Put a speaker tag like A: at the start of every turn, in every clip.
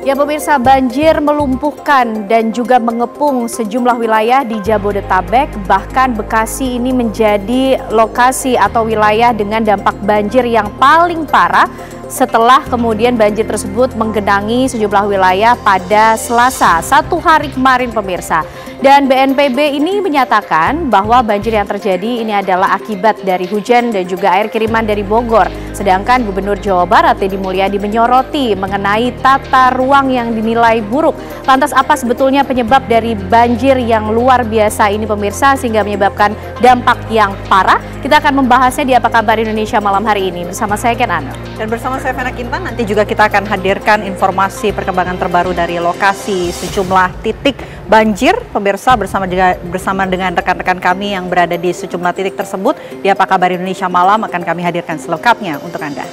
A: Ya pemirsa, banjir melumpuhkan dan juga mengepung sejumlah wilayah di Jabodetabek. Bahkan Bekasi ini menjadi lokasi atau wilayah dengan dampak banjir yang paling parah setelah kemudian banjir tersebut menggenangi sejumlah wilayah pada Selasa, 1 hari kemarin pemirsa. Dan BNPB ini menyatakan bahwa banjir yang terjadi ini adalah akibat dari hujan dan juga air kiriman dari Bogor. Sedangkan Gubernur Jawa Barat Deddy Mulyadi menyoroti mengenai tata ruang yang dinilai buruk. Lantas apa sebetulnya penyebab dari banjir yang luar biasa ini pemirsa sehingga menyebabkan dampak yang parah? Kita akan membahasnya di Apa Kabar Indonesia malam hari ini bersama saya Ken Ano.
B: Dan bersama saya Vena Kintan, nanti juga kita akan hadirkan informasi perkembangan terbaru dari lokasi sejumlah titik banjir. Pemirsa bersama dengan rekan-rekan kami yang berada di sejumlah titik tersebut di Apa Kabar Indonesia malam akan kami hadirkan selengkapnya untuk Anda.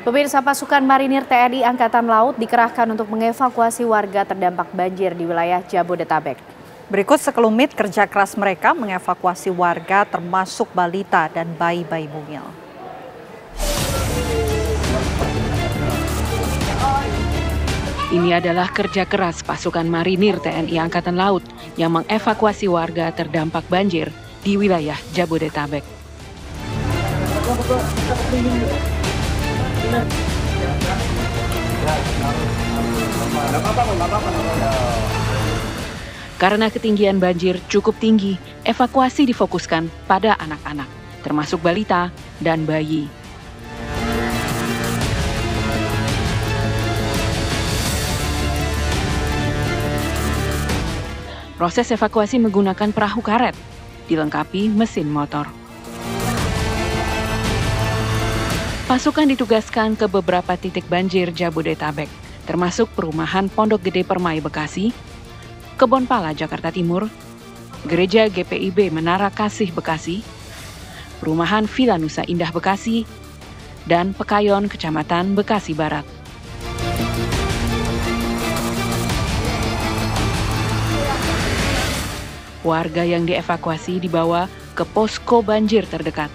A: Pemirsa, pasukan marinir TNI Angkatan Laut dikerahkan untuk mengevakuasi warga terdampak banjir di wilayah Jabodetabek.
B: Berikut sekelumit kerja keras mereka mengevakuasi warga termasuk balita dan bayi-bayi mungil.
C: Ini adalah kerja keras pasukan marinir TNI Angkatan Laut yang mengevakuasi warga terdampak banjir di wilayah Jabodetabek. Karena ketinggian banjir cukup tinggi, evakuasi difokuskan pada anak-anak, termasuk balita dan bayi. Proses evakuasi menggunakan perahu karet, dilengkapi mesin motor. Pasukan ditugaskan ke beberapa titik banjir Jabodetabek, termasuk perumahan Pondok Gede Permai Bekasi, Kebon Pala Jakarta Timur, Gereja GPIB Menara Kasih Bekasi, perumahan Villa Nusa Indah Bekasi, dan Pekayon Kecamatan Bekasi Barat. Warga yang dievakuasi dibawa ke posko banjir terdekat.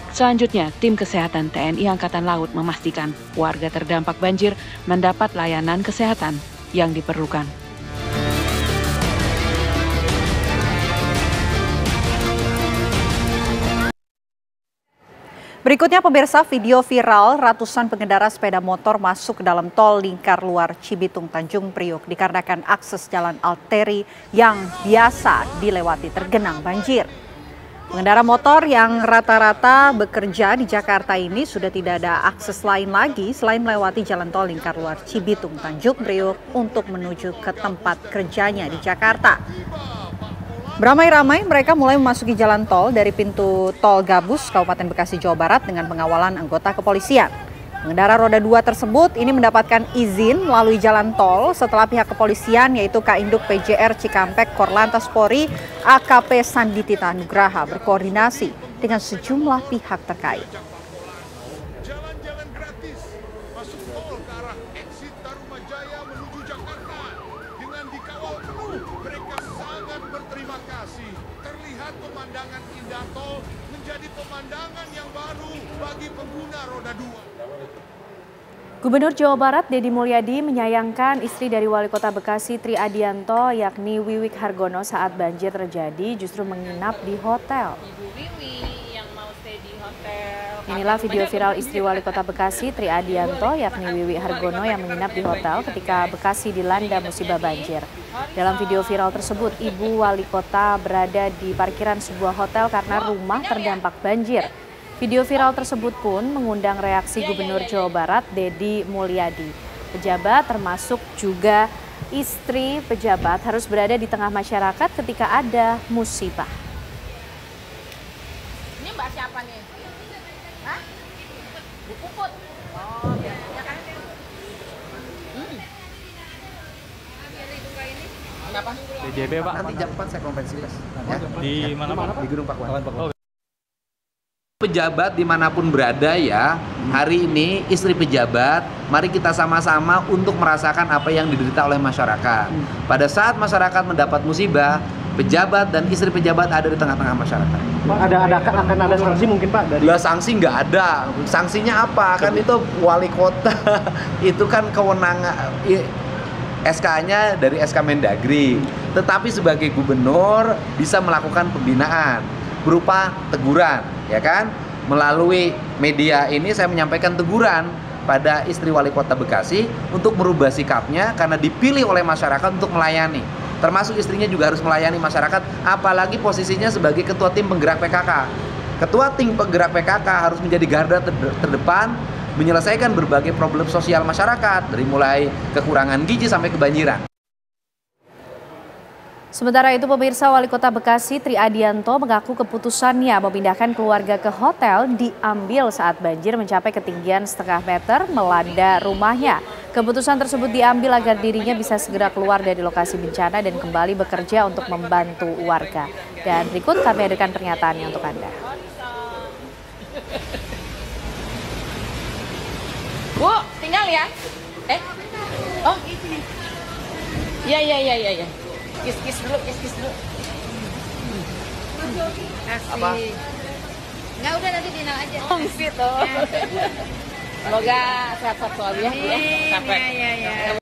C: Selanjutnya, tim kesehatan TNI Angkatan Laut memastikan warga terdampak banjir mendapat layanan kesehatan yang diperlukan.
B: Berikutnya pemirsa, video viral ratusan pengendara sepeda motor masuk ke dalam tol lingkar luar Cibitung Tanjung Priok dikarenakan akses jalan arteri yang biasa dilewati tergenang banjir. Pengendara motor yang rata-rata bekerja di Jakarta ini sudah tidak ada akses lain lagi selain melewati jalan tol lingkar luar Cibitung Tanjung Priok untuk menuju ke tempat kerjanya di Jakarta. Beramai-ramai mereka mulai memasuki jalan tol dari pintu tol Gabus, Kabupaten Bekasi, Jawa Barat dengan pengawalan anggota kepolisian. Pengendara roda 2 tersebut ini mendapatkan izin melalui jalan tol setelah pihak kepolisian yaitu Kainduk PJR Cikampek Korlantas Polri AKP Sandi Tita Nugraha berkoordinasi dengan sejumlah pihak terkait. Jalan-jalan gratis masuk tol ke arah exit Tarumajaya menuju Jakarta dengan dikawal penuh. Mereka sangat berterima kasih. Terlihat pemandangan indah tol menjadi pemandangan yang baru bagi pengguna roda 2.
A: Gubernur Jawa Barat Deddy Mulyadi menyayangkan istri dari Wali Kota Bekasi Tri Adianto yakni Wiwik Hargono saat banjir terjadi justru menginap di hotel.
D: Ibu Wiwi yang mau stay di hotel.
A: Inilah video viral istri Wali Kota Bekasi Tri Adianto yakni Wiwik Hargono yang menginap di hotel ketika Bekasi dilanda musibah banjir. Dalam video viral tersebut, Ibu Wali Kota berada di parkiran sebuah hotel karena rumah terdampak banjir. Video viral tersebut pun mengundang reaksi Gubernur Jawa Barat Deddy Mulyadi. Pejabat termasuk juga istri pejabat harus berada di tengah masyarakat ketika ada musibah.
D: Ini Mbak siapa nih? Hah? Bu Puput. Oh, ya kan? Kenapa?
E: DJB Pak.
F: Nanti jam 4 saya konferensi pers. Ya.
E: Di mana Pak?
F: Di Gedung Pakuan.
G: Pejabat dimanapun berada ya, hari ini istri pejabat, mari kita sama-sama untuk merasakan apa yang diderita oleh masyarakat. Pada saat masyarakat mendapat musibah, pejabat dan istri pejabat ada di tengah-tengah masyarakat.
F: Pak, akan ada sanksi mungkin Pak dari
G: Lah sanksi nggak ada. Sanksinya apa? Kan itu wali kota itu kan kewenangan SK-nya dari SK Mendagri. Tetapi sebagai gubernur bisa melakukan pembinaan berupa teguran, ya kan? Melalui media ini saya menyampaikan teguran pada istri wali kota Bekasi untuk merubah sikapnya karena dipilih oleh masyarakat untuk melayani. Termasuk istrinya juga harus melayani masyarakat, apalagi posisinya sebagai ketua tim penggerak PKK. Ketua tim penggerak PKK harus menjadi garda terdepan menyelesaikan berbagai problem sosial masyarakat, dari mulai kekurangan gizi sampai kebanjiran.
A: Sementara itu, pemirsa, Wali Kota Bekasi Tri Adianto mengaku keputusannya memindahkan keluarga ke hotel diambil saat banjir mencapai ketinggian setengah meter melanda rumahnya. Keputusan tersebut diambil agar dirinya bisa segera keluar dari lokasi bencana dan kembali bekerja untuk membantu warga. Dan berikut kami hadirkan pernyataannya untuk Anda.
D: Bu, tinggal ya. Oh. Iya. Kis dulu. Apa? Enggak, udah nanti dinal aja. Fungsi tuh. Semoga sehat-sehat selalu ya. Capek. Iya.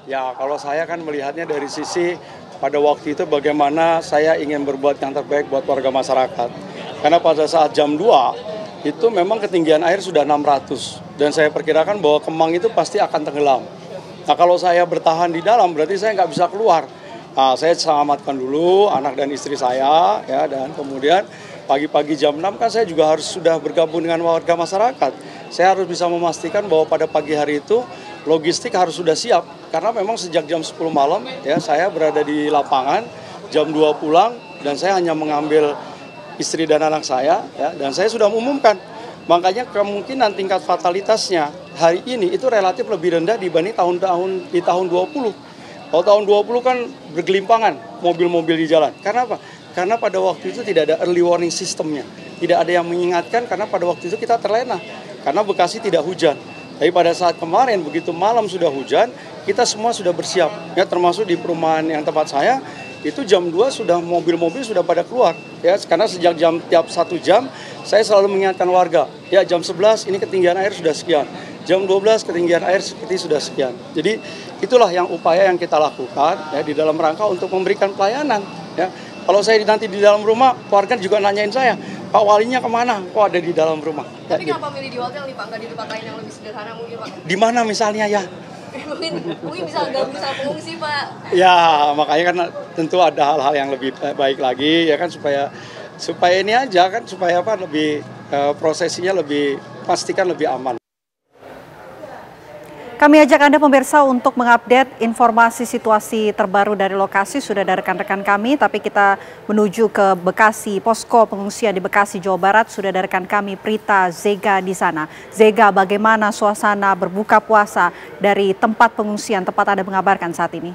E: Ya, kalau saya kan melihatnya dari sisi pada waktu itu bagaimana saya ingin berbuat yang terbaik buat warga masyarakat. Karena pada saat jam 2 itu memang ketinggian air sudah 600 dan saya perkirakan bahwa Kemang itu pasti akan tenggelam. Nah, kalau saya bertahan di dalam berarti saya nggak bisa keluar. Nah, saya selamatkan dulu anak dan istri saya, ya, dan kemudian pagi-pagi jam 6 kan saya juga harus sudah bergabung dengan warga masyarakat. Saya harus bisa memastikan bahwa pada pagi hari itu logistik harus sudah siap karena memang sejak jam 10 malam ya saya berada di lapangan, jam 2 pulang dan saya hanya mengambil istri dan anak saya, ya, dan saya sudah mengumumkan. Makanya kemungkinan tingkat fatalitasnya hari ini itu relatif lebih rendah dibanding tahun-tahun di tahun 20. Kalau tahun 20 kan bergelimpangan mobil-mobil di jalan. Karena apa? Karena pada waktu itu tidak ada early warning systemnya. Tidak ada yang mengingatkan karena pada waktu itu kita terlena. Karena Bekasi tidak hujan. Tapi pada saat kemarin begitu malam sudah hujan, kita semua sudah bersiap. Ya, termasuk di perumahan yang tempat saya, itu jam 2 sudah mobil-mobil sudah pada keluar ya, karena sejak tiap 1 jam saya selalu mengingatkan warga ya, jam 11 ini ketinggian air sudah sekian, jam 12 ketinggian air seperti sudah sekian. Jadi itulah yang upaya yang kita lakukan ya di dalam rangka untuk memberikan pelayanan ya. Kalau saya nanti di dalam rumah, warga juga nanyain saya, Pak Walinya kemana? Kok ada di dalam rumah?
H: Tapi kenapa milih di hotel nih Pak, nggak di tempat lain yang lebih sederhana mungkin Pak?
E: Di mana misalnya ya?
H: mungkin bisa gabung sama pengungsi Pak.
E: Ya, makanya kan tentu ada hal-hal yang lebih baik lagi ya kan, supaya ini aja kan, supaya apa, lebih prosesinya lebih pastikan lebih aman.
B: Kami ajak Anda pemirsa untuk mengupdate informasi situasi terbaru dari lokasi sudah dari rekan-rekan kami, tapi kita menuju ke Bekasi, posko pengungsian di Bekasi, Jawa Barat, sudah dari rekan kami Prita Zega di sana. Zega, bagaimana suasana berbuka puasa dari tempat pengungsian tempat Anda mengabarkan saat ini?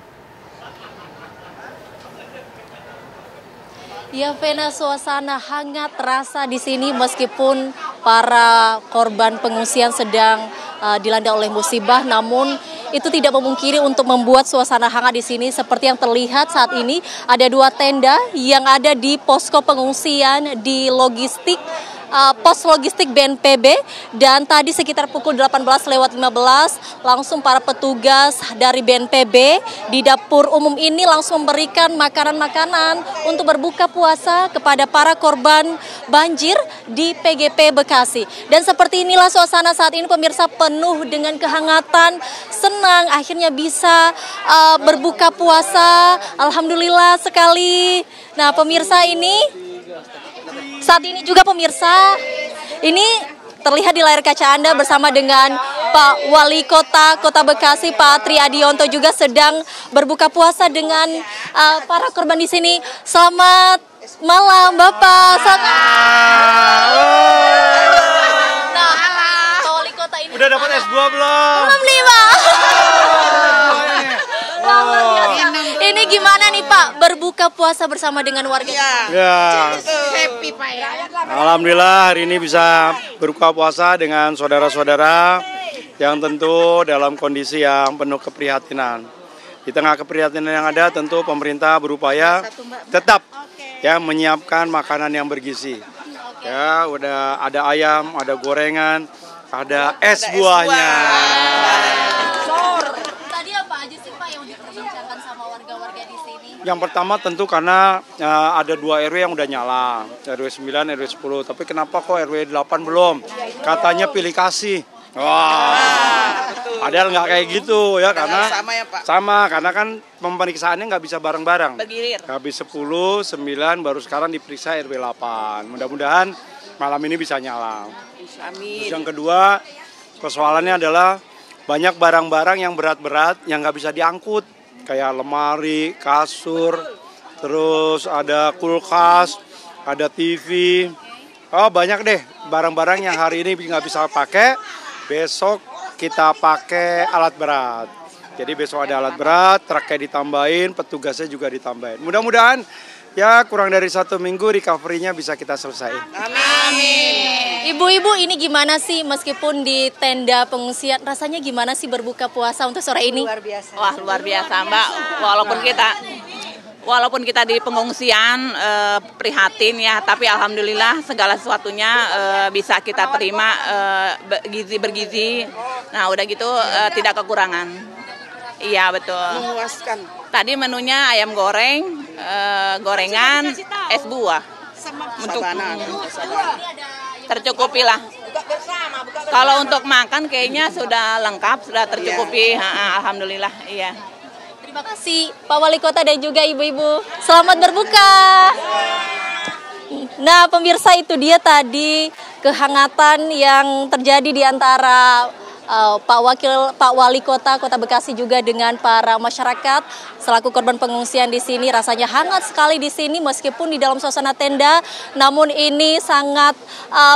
I: Ya, Vena, suasana hangat terasa di sini meskipun para korban pengungsian sedang dilanda oleh musibah, namun itu tidak memungkiri untuk membuat suasana hangat di sini. Seperti yang terlihat saat ini, ada 2 tenda yang ada di posko pengungsian di pos logistik BNPB, dan tadi sekitar pukul 18:15 langsung para petugas dari BNPB di dapur umum ini langsung memberikan makanan-makanan untuk berbuka puasa kepada para korban banjir di PGP Bekasi. Dan seperti inilah suasana saat ini pemirsa, penuh dengan kehangatan, senang akhirnya bisa berbuka puasa. Alhamdulillah sekali. Nah pemirsa, ini saat ini juga pemirsa, ini terlihat di layar kaca Anda bersama dengan Pak Wali Kota Bekasi, Pak Tri Adianto juga sedang berbuka puasa dengan para korban di sini. Selamat malam Bapak. Nah, Pak Wali Kota ini
E: Udah dapat S2 belum?
I: Belum nih Pak. Ini gimana nih Pak, berbuka puasa bersama dengan warga?
E: Ya,
H: Happy Pak ya.
E: alhamdulillah hari ini bisa berbuka puasa dengan saudara-saudara yang tentu dalam kondisi yang penuh keprihatinan. Di tengah keprihatinan yang ada, tentu pemerintah berupaya tetap ya menyiapkan makanan yang bergizi. Ya, udah ada ayam, ada gorengan, ada es buahnya.
I: Tadi apa aja sih Pak yang diperbincangkan sama warga-warga di sini?
E: Yang pertama tentu karena ada 2 RW yang udah nyala, RW 9, RW 10. Tapi kenapa kok RW 8 belum? Katanya pilih kasih. Wah, padahal nggak kayak gitu ya, karena
J: sama ya Pak?
E: Sama, karena kan pemeriksaannya nggak bisa bareng-bareng.
J: Bergilir.
E: Habis 10, 9, baru sekarang diperiksa RW 8. Mudah-mudahan malam ini bisa nyala.
J: Amin.
E: Terus yang kedua, persoalannya adalah banyak barang-barang yang berat-berat yang nggak bisa diangkut. Kayak lemari, kasur, terus ada kulkas, ada TV. Oh banyak deh barang-barang yang hari ini nggak bisa pakai. Besok kita pakai alat berat. Jadi besok ada alat berat, truknya ditambahin, petugasnya juga ditambahin. Mudah-mudahan ya kurang dari 1 minggu recovery-nya bisa kita selesai.
I: Amin. Ibu-ibu ini gimana sih meskipun di tenda pengungsian, rasanya gimana sih berbuka puasa untuk sore ini?
J: Luar biasa. Wah luar biasa Mbak, walaupun kita di pengungsian prihatin ya, tapi alhamdulillah segala sesuatunya bisa kita terima, bergizi. Nah udah gitu tidak kekurangan. Iya betul. Memuaskan. Tadi menunya ayam goreng, gorengan, es buah. Untuk tercukupi lah. Kalau untuk makan kayaknya sudah lengkap, sudah tercukupi. Alhamdulillah. Iya.
I: Terima kasih Pak Wali Kota dan juga ibu-ibu. Selamat berbuka. Nah pemirsa, itu dia tadi kehangatan yang terjadi di antara Pak Wali Kota Bekasi juga dengan para masyarakat selaku korban pengungsian di sini. Rasanya hangat sekali di sini meskipun di dalam suasana tenda, namun ini sangat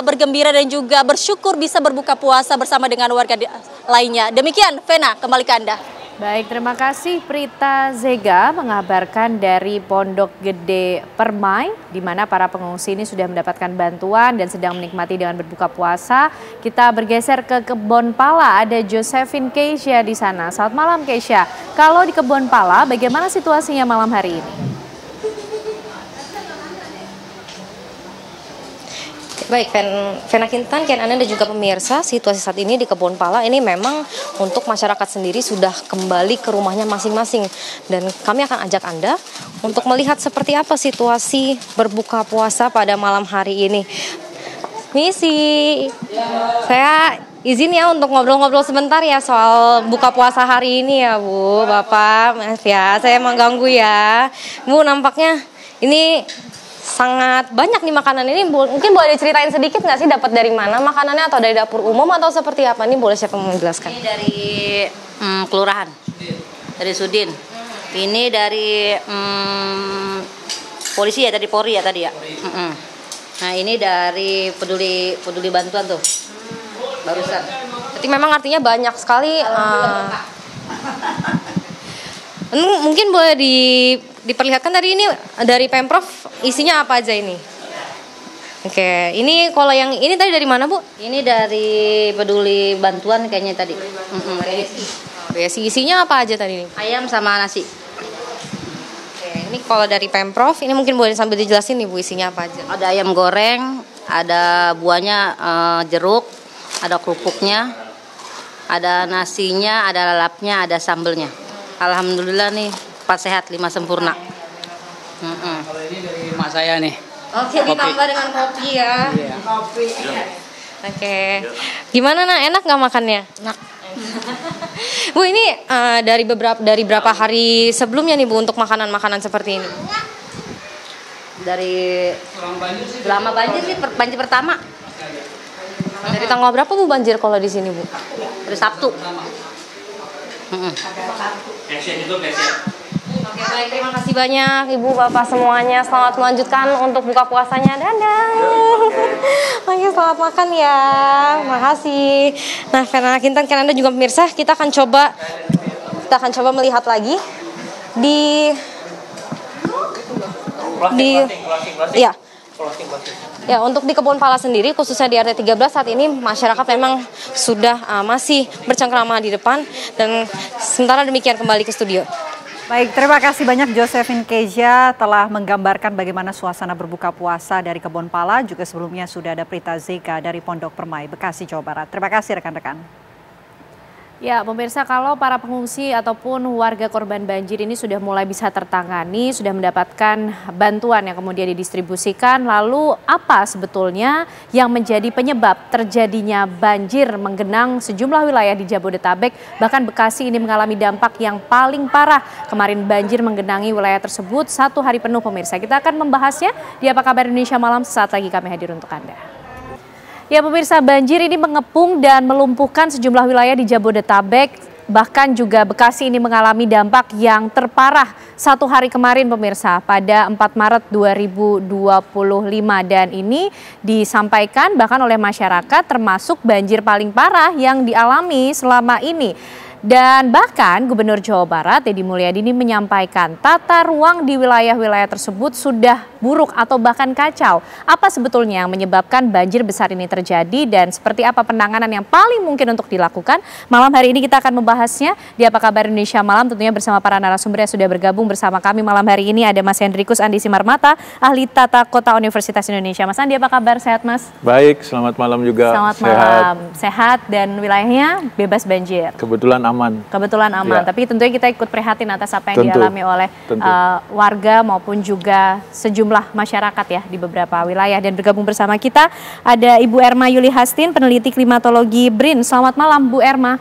I: bergembira dan juga bersyukur bisa berbuka puasa bersama dengan warga lainnya. Demikian, Vena, kembali ke Anda.
A: Baik, terima kasih Prita Zega mengabarkan dari Pondok Gede Permai, di mana para pengungsi ini sudah mendapatkan bantuan dan sedang menikmati dengan berbuka puasa. Kita bergeser ke Kebon Pala, ada Josephine Keisha di sana. Selamat malam Keisha. Kalau di Kebon Pala, bagaimana situasinya malam hari ini?
K: Baik, Vena Kintan, Kian Anda dan juga pemirsa, situasi saat ini di Kebon Pala ini memang untuk masyarakat sendiri sudah kembali ke rumahnya masing-masing. Dan kami akan ajak Anda untuk melihat seperti apa situasi berbuka puasa pada malam hari ini. Misi, saya izin ya untuk ngobrol-ngobrol sebentar ya soal buka puasa hari ini ya Bu, Bapak, maaf ya saya mengganggu ya. Bu, nampaknya ini sangat banyak nih makanan ini. Mungkin boleh diceritain sedikit nggak sih dapat dari mana makanannya, atau dari dapur umum atau seperti apa? Ini boleh siapa menjelaskan?
L: Ini dari kelurahan, dari Sudin. Ini dari polisi ya, dari Polri ya tadi ya. Nah ini dari peduli bantuan tuh barusan.
K: Berarti memang artinya banyak sekali. Mungkin boleh diperlihatkan tadi ini dari Pemprov isinya apa aja ini? Oke, ini kalau yang ini tadi dari mana Bu?
L: Ini dari peduli bantuan kayaknya tadi.
K: Isinya apa aja tadi ini?
L: Ayam sama nasi.
K: Oke, ini kalau dari Pemprov ini mungkin boleh sambil dijelasin nih Bu isinya apa aja?
L: Ada ayam goreng, ada buahnya jeruk, ada kerupuknya, ada nasinya, ada lalapnya, ada sambelnya. Alhamdulillah nih, 4 sehat 5 sempurna.
M: Kalau ini dari mak saya nih.
K: Oke, ditambah dengan kopi ya.
M: Iya.
K: Kopi. Oke. Gimana enak nggak makannya?
L: Enak.
K: Bu, ini dari berapa hari sebelumnya nih Bu untuk makanan-makanan seperti ini?
L: Dari lama banjir sih, banjir pertama.
K: Dari tanggal berapa Bu banjir kalau di sini Bu?
L: Dari Sabtu.
K: Oke, baik, terima kasih banyak Ibu Bapak semuanya. Selamat melanjutkan untuk buka puasanya. Dadah. Oke, selamat makan ya. Makasih. Nah, Vena Kintan, kan Anda juga pemirsa, kita akan coba melihat lagi Ya, untuk di Kebonpala sendiri, khususnya di RT 13 saat ini masyarakat memang sudah masih bercengkrama di depan, dan sementara demikian kembali ke studio.
B: Baik, terima kasih banyak Josephine Keja telah menggambarkan bagaimana suasana berbuka puasa dari Kebonpala. Juga sebelumnya sudah ada Prita Zeka dari Pondok Permai, Bekasi, Jawa Barat. Terima kasih rekan-rekan.
A: Ya, pemirsa, kalau para pengungsi ataupun warga korban banjir ini sudah mulai bisa tertangani, sudah mendapatkan bantuan yang kemudian didistribusikan, lalu apa sebetulnya yang menjadi penyebab terjadinya banjir menggenang sejumlah wilayah di Jabodetabek, bahkan Bekasi ini mengalami dampak yang paling parah. Kemarin banjir menggenangi wilayah tersebut 1 hari penuh, pemirsa. Kita akan membahasnya di Apa Kabar Indonesia Malam, sesaat lagi kami hadir untuk Anda. Ya pemirsa, banjir ini mengepung dan melumpuhkan sejumlah wilayah di Jabodetabek, bahkan juga Bekasi ini mengalami dampak yang terparah 1 hari kemarin pemirsa, pada 4 Maret 2025, dan ini disampaikan bahkan oleh masyarakat termasuk banjir paling parah yang dialami selama ini. Dan bahkan Gubernur Jawa Barat Deddy Mulyadi ini menyampaikan tata ruang di wilayah-wilayah tersebut sudah buruk atau bahkan kacau. Apa sebetulnya yang menyebabkan banjir besar ini terjadi dan seperti apa penanganan yang paling mungkin untuk dilakukan? Malam hari ini kita akan membahasnya di Apa Kabar Indonesia Malam, tentunya bersama para narasumber yang sudah bergabung bersama kami malam hari ini. Ada Mas Hendrikus Andi Simarmata, ahli tata kota Universitas Indonesia. Mas Andi, apa kabar? Sehat Mas?
N: Baik, selamat malam juga.
A: Selamat malam. Sehat dan wilayahnya bebas banjir.
N: Kebetulan aman.
A: Kebetulan aman,
N: ya.
A: Tapi tentunya kita ikut prihatin atas apa yang dialami oleh warga maupun juga sejumlah masyarakat ya di beberapa wilayah. Dan bergabung bersama kita ada Ibu Erma Yuli Hastin, peneliti klimatologi BRIN. Selamat malam Bu Erma.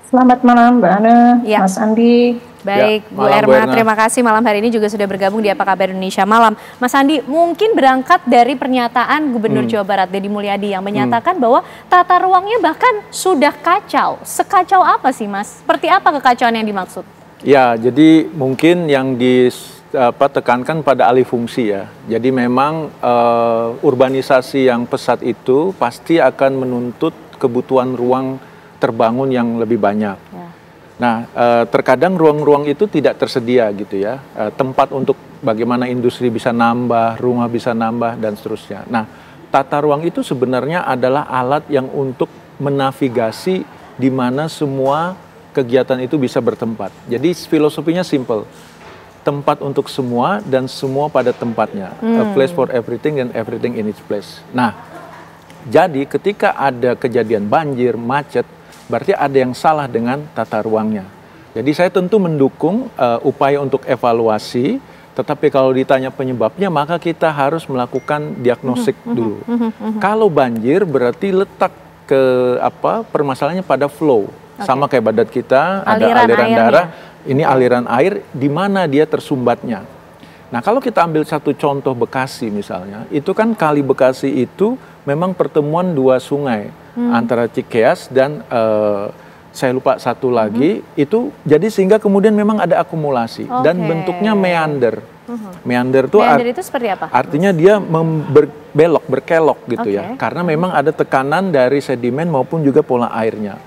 O: Selamat malam Mbak Ana, ya. Mas Andi.
A: Baik, ya, Bu Erma, terima kasih malam hari ini juga sudah bergabung di Apa Kabar Indonesia Malam. Mas Andi, mungkin berangkat dari pernyataan Gubernur Jawa Barat Deddy Mulyadi yang menyatakan bahwa tata ruangnya bahkan sudah kacau. Sekacau apa sih Mas? Seperti apa kekacauan yang dimaksud?
N: Ya, jadi mungkin yang ditekankan pada alih fungsi ya. Jadi memang urbanisasi yang pesat itu pasti akan menuntut kebutuhan ruang terbangun yang lebih banyak. Ya. Nah, terkadang ruang-ruang itu tidak tersedia gitu ya, tempat untuk bagaimana industri bisa nambah, rumah bisa nambah, dan seterusnya. Nah, tata ruang itu sebenarnya adalah alat yang untuk menavigasi di mana semua kegiatan itu bisa bertempat. Jadi filosofinya simple, tempat untuk semua dan semua pada tempatnya. A place for everything and everything in its place. Nah, jadi ketika ada kejadian banjir, macet, berarti ada yang salah dengan tata ruangnya. Jadi saya tentu mendukung upaya untuk evaluasi, tetapi kalau ditanya penyebabnya maka kita harus melakukan diagnostik dulu. Kalau banjir berarti letak ke permasalahannya pada flow. Sama kayak badan kita, ada aliran darah, ini aliran air, di mana dia tersumbatnya. Nah, kalau kita ambil satu contoh Bekasi misalnya, itu kan Kali Bekasi itu memang pertemuan 2 sungai antara Cikeas dan saya lupa satu lagi, itu jadi sehingga kemudian memang ada akumulasi dan bentuknya meander. Meander itu seperti apa? Artinya dia berbelok, berkelok gitu ya, karena memang ada tekanan dari sedimen maupun juga pola airnya.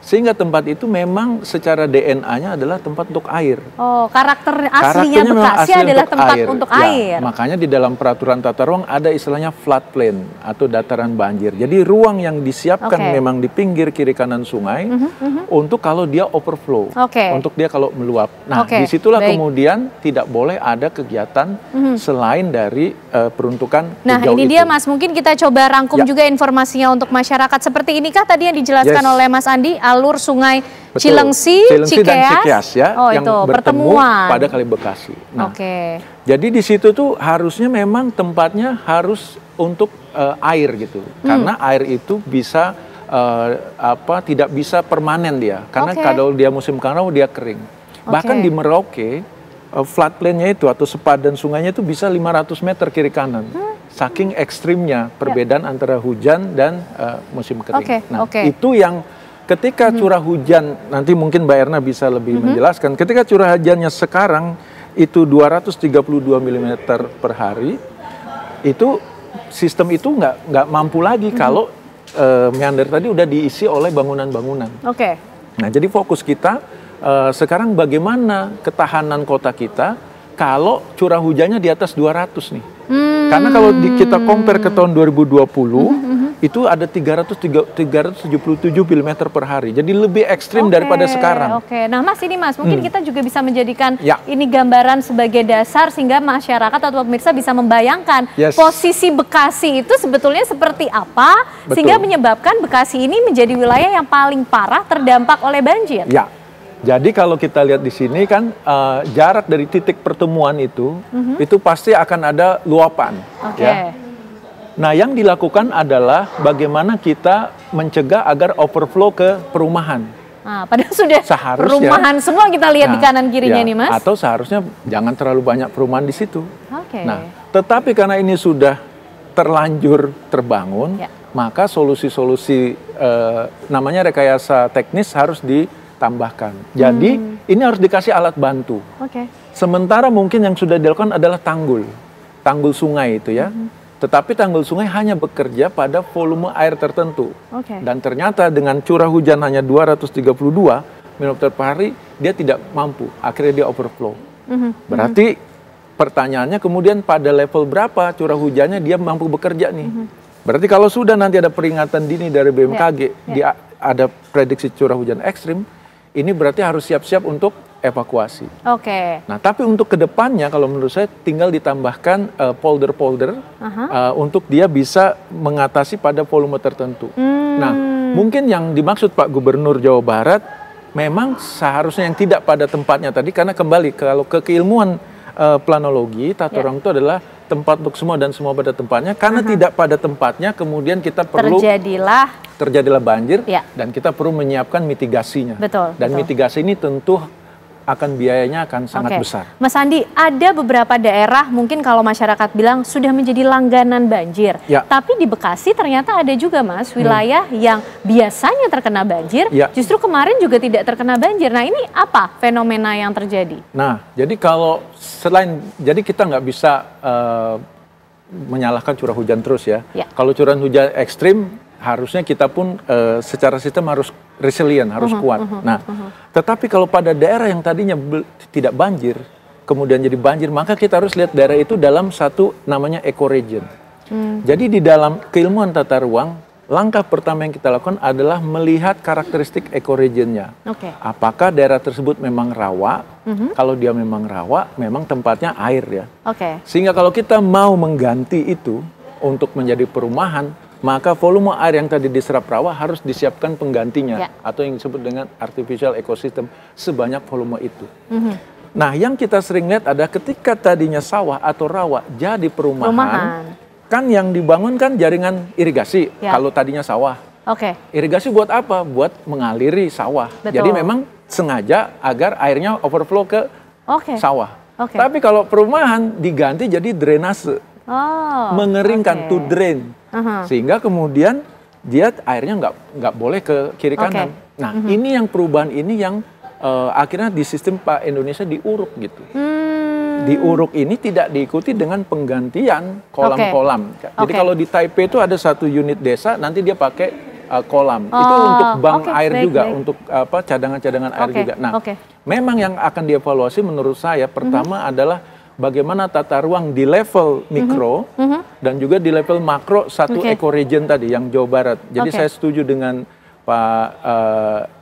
N: Sehingga tempat itu memang secara DNA-nya adalah tempat untuk air.
A: Oh, karakter aslinya Bekasi adalah tempat untuk air.
N: Makanya di dalam peraturan tata ruang ada istilahnya floodplain atau dataran banjir. Jadi ruang yang disiapkan memang di pinggir kiri kanan sungai untuk kalau dia overflow, untuk dia kalau meluap. Nah, disitulah kemudian tidak boleh ada kegiatan selain dari peruntukan.
A: Nah, ini dia Mas, mungkin kita coba rangkum juga informasinya untuk masyarakat. Seperti inikah tadi yang dijelaskan oleh Mas Andi? Alur sungai Cilengsi
N: dan Cikeas ya, yang bertemu pada Kali Bekasi. Nah, jadi di situ tuh harusnya memang tempatnya harus untuk air gitu, karena air itu bisa tidak bisa permanen dia, karena kalau dia musim kemarau dia kering. Bahkan di Merauke floodplain-nya itu atau sepadan sungainya itu bisa 500 meter kiri kanan. Saking ekstrimnya perbedaan antara hujan dan musim kering. Nah, itu yang ketika curah hujan, nanti mungkin Mbak Erna bisa lebih menjelaskan, ketika curah hujannya sekarang itu 232 mm per hari, itu sistem itu nggak mampu lagi kalau meander tadi udah diisi oleh bangunan-bangunan. Nah, jadi fokus kita sekarang bagaimana ketahanan kota kita kalau curah hujannya di atas 200 nih. Karena kalau kita compare ke tahun 2020, itu ada 377 mm per hari. Jadi lebih ekstrim daripada sekarang.
A: Oke, nah Mas ini Mas, mungkin kita juga bisa menjadikan ini gambaran sebagai dasar sehingga masyarakat atau pemirsa bisa membayangkan posisi Bekasi itu sebetulnya seperti apa, sehingga menyebabkan Bekasi ini menjadi wilayah yang paling parah terdampak oleh banjir.
N: Ya. Jadi kalau kita lihat di sini kan jarak dari titik pertemuan itu pasti akan ada luapan. Ya. Nah yang dilakukan adalah bagaimana kita mencegah agar overflow ke perumahan.
A: Nah, padahal sudah perumahan semua kita lihat di kanan kirinya nih Mas.
N: Atau seharusnya jangan terlalu banyak perumahan di situ. Nah tetapi karena ini sudah terlanjur terbangun, maka solusi-solusi namanya rekayasa teknis harus ditambahkan. Jadi ini harus dikasih alat bantu. Sementara mungkin yang sudah dilakukan adalah tanggul sungai itu ya. Tetapi tanggul sungai hanya bekerja pada volume air tertentu. Dan ternyata dengan curah hujan hanya 232 mm per hari, dia tidak mampu. Akhirnya dia overflow. Berarti pertanyaannya kemudian pada level berapa curah hujannya dia mampu bekerja nih. Berarti kalau sudah nanti ada peringatan dini dari BMKG, dia ada prediksi curah hujan ekstrim, ini berarti harus siap-siap untuk evakuasi. Nah, tapi untuk kedepannya kalau menurut saya tinggal ditambahkan polder-polder untuk dia bisa mengatasi pada volume tertentu. Nah, mungkin yang dimaksud Pak Gubernur Jawa Barat memang seharusnya yang tidak pada tempatnya tadi, karena kembali kalau ke keilmuan planologi, tata ruang itu adalah tempat untuk semua dan semua pada tempatnya, karena tidak pada tempatnya kemudian kita perlu terjadilah banjir dan kita perlu menyiapkan mitigasinya. Dan mitigasi ini tentu akan biayanya akan sangat besar.
A: Mas Andi, ada beberapa daerah mungkin kalau masyarakat bilang sudah menjadi langganan banjir. Tapi di Bekasi ternyata ada juga Mas wilayah yang biasanya terkena banjir, justru kemarin juga tidak terkena banjir. Nah ini apa fenomena yang terjadi?
N: Nah jadi kalau jadi kita nggak bisa menyalahkan curah hujan terus ya. Kalau curah hujan ekstrim, harusnya kita pun secara sistem harus resilient, harus kuat. Nah, tetapi kalau pada daerah yang tadinya tidak banjir, kemudian jadi banjir, maka kita harus lihat daerah itu dalam satu namanya ecoregion. Jadi di dalam keilmuan tata ruang, langkah pertama yang kita lakukan adalah melihat karakteristik ecoregionnya. Apakah daerah tersebut memang rawa? Kalau dia memang rawa, memang tempatnya air ya. Sehingga kalau kita mau mengganti itu untuk menjadi perumahan, maka volume air yang tadi diserap rawa harus disiapkan penggantinya atau yang disebut dengan artificial ecosystem sebanyak volume itu. Nah, yang kita sering lihat ada ketika tadinya sawah atau rawa jadi perumahan. Kan yang dibangun kan jaringan irigasi kalau tadinya sawah. Irigasi buat apa? Buat mengaliri sawah. Jadi memang sengaja agar airnya overflow ke sawah. Tapi kalau perumahan diganti jadi drainase. Mengeringkan, to drain, sehingga kemudian dia airnya nggak boleh ke kiri kanan. Nah ini yang perubahan ini yang akhirnya di sistem Pak Indonesia diuruk gitu. Diuruk ini tidak diikuti dengan penggantian kolam-kolam. Jadi kalau di Taipei itu ada satu unit desa, nanti dia pakai kolam. Itu untuk bank air juga, untuk cadangan-cadangan air juga. Nah memang yang akan dievaluasi menurut saya pertama adalah bagaimana tata ruang di level mikro dan juga di level makro satu ecoregion tadi yang Jawa Barat. Jadi saya setuju dengan Pak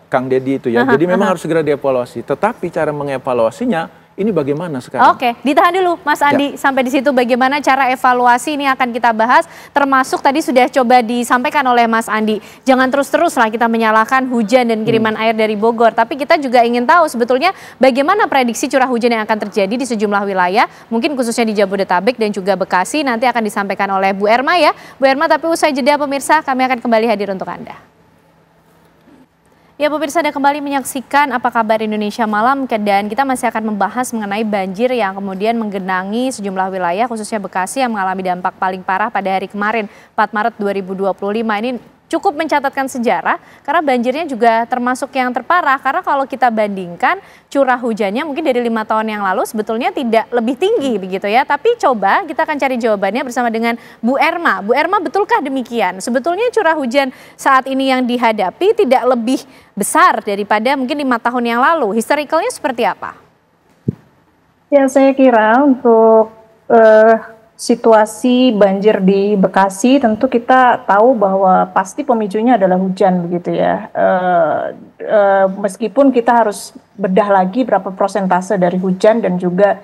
N: Kang Deddy itu ya. Jadi memang harus segera dievaluasi. Tetapi cara mengevaluasinya ini bagaimana sekarang?
A: Ditahan dulu Mas Andi. Sampai di situ bagaimana cara evaluasi ini akan kita bahas. Termasuk tadi sudah coba disampaikan oleh Mas Andi. Jangan terus-terus lah kita menyalahkan hujan dan kiriman air dari Bogor. Tapi kita juga ingin tahu sebetulnya bagaimana prediksi curah hujan yang akan terjadi di sejumlah wilayah. Mungkin khususnya di Jabodetabek dan juga Bekasi. Nanti akan disampaikan oleh Bu Erma ya. Bu Erma, tapi usai jeda pemirsa kami akan kembali hadir untuk Anda. Ya pemirsa, Anda kembali menyaksikan Apa Kabar Indonesia Malam, dan kita masih akan membahas mengenai banjir yang kemudian menggenangi sejumlah wilayah khususnya Bekasi yang mengalami dampak paling parah pada hari kemarin 4 Maret 2025 ini. Cukup mencatatkan sejarah karena banjirnya juga termasuk yang terparah, karena kalau kita bandingkan curah hujannya mungkin dari 5 tahun yang lalu sebetulnya tidak lebih tinggi begitu ya. Tapi coba kita akan cari jawabannya bersama dengan Bu Erma. Bu Erma, betulkah demikian? Sebetulnya curah hujan saat ini yang dihadapi tidak lebih besar daripada mungkin 5 tahun yang lalu. Historicalnya seperti apa?
O: Ya, saya kira untuk situasi banjir di Bekasi, tentu kita tahu bahwa pasti pemicunya adalah hujan begitu ya. Meskipun kita harus bedah lagi berapa persentase dari hujan dan juga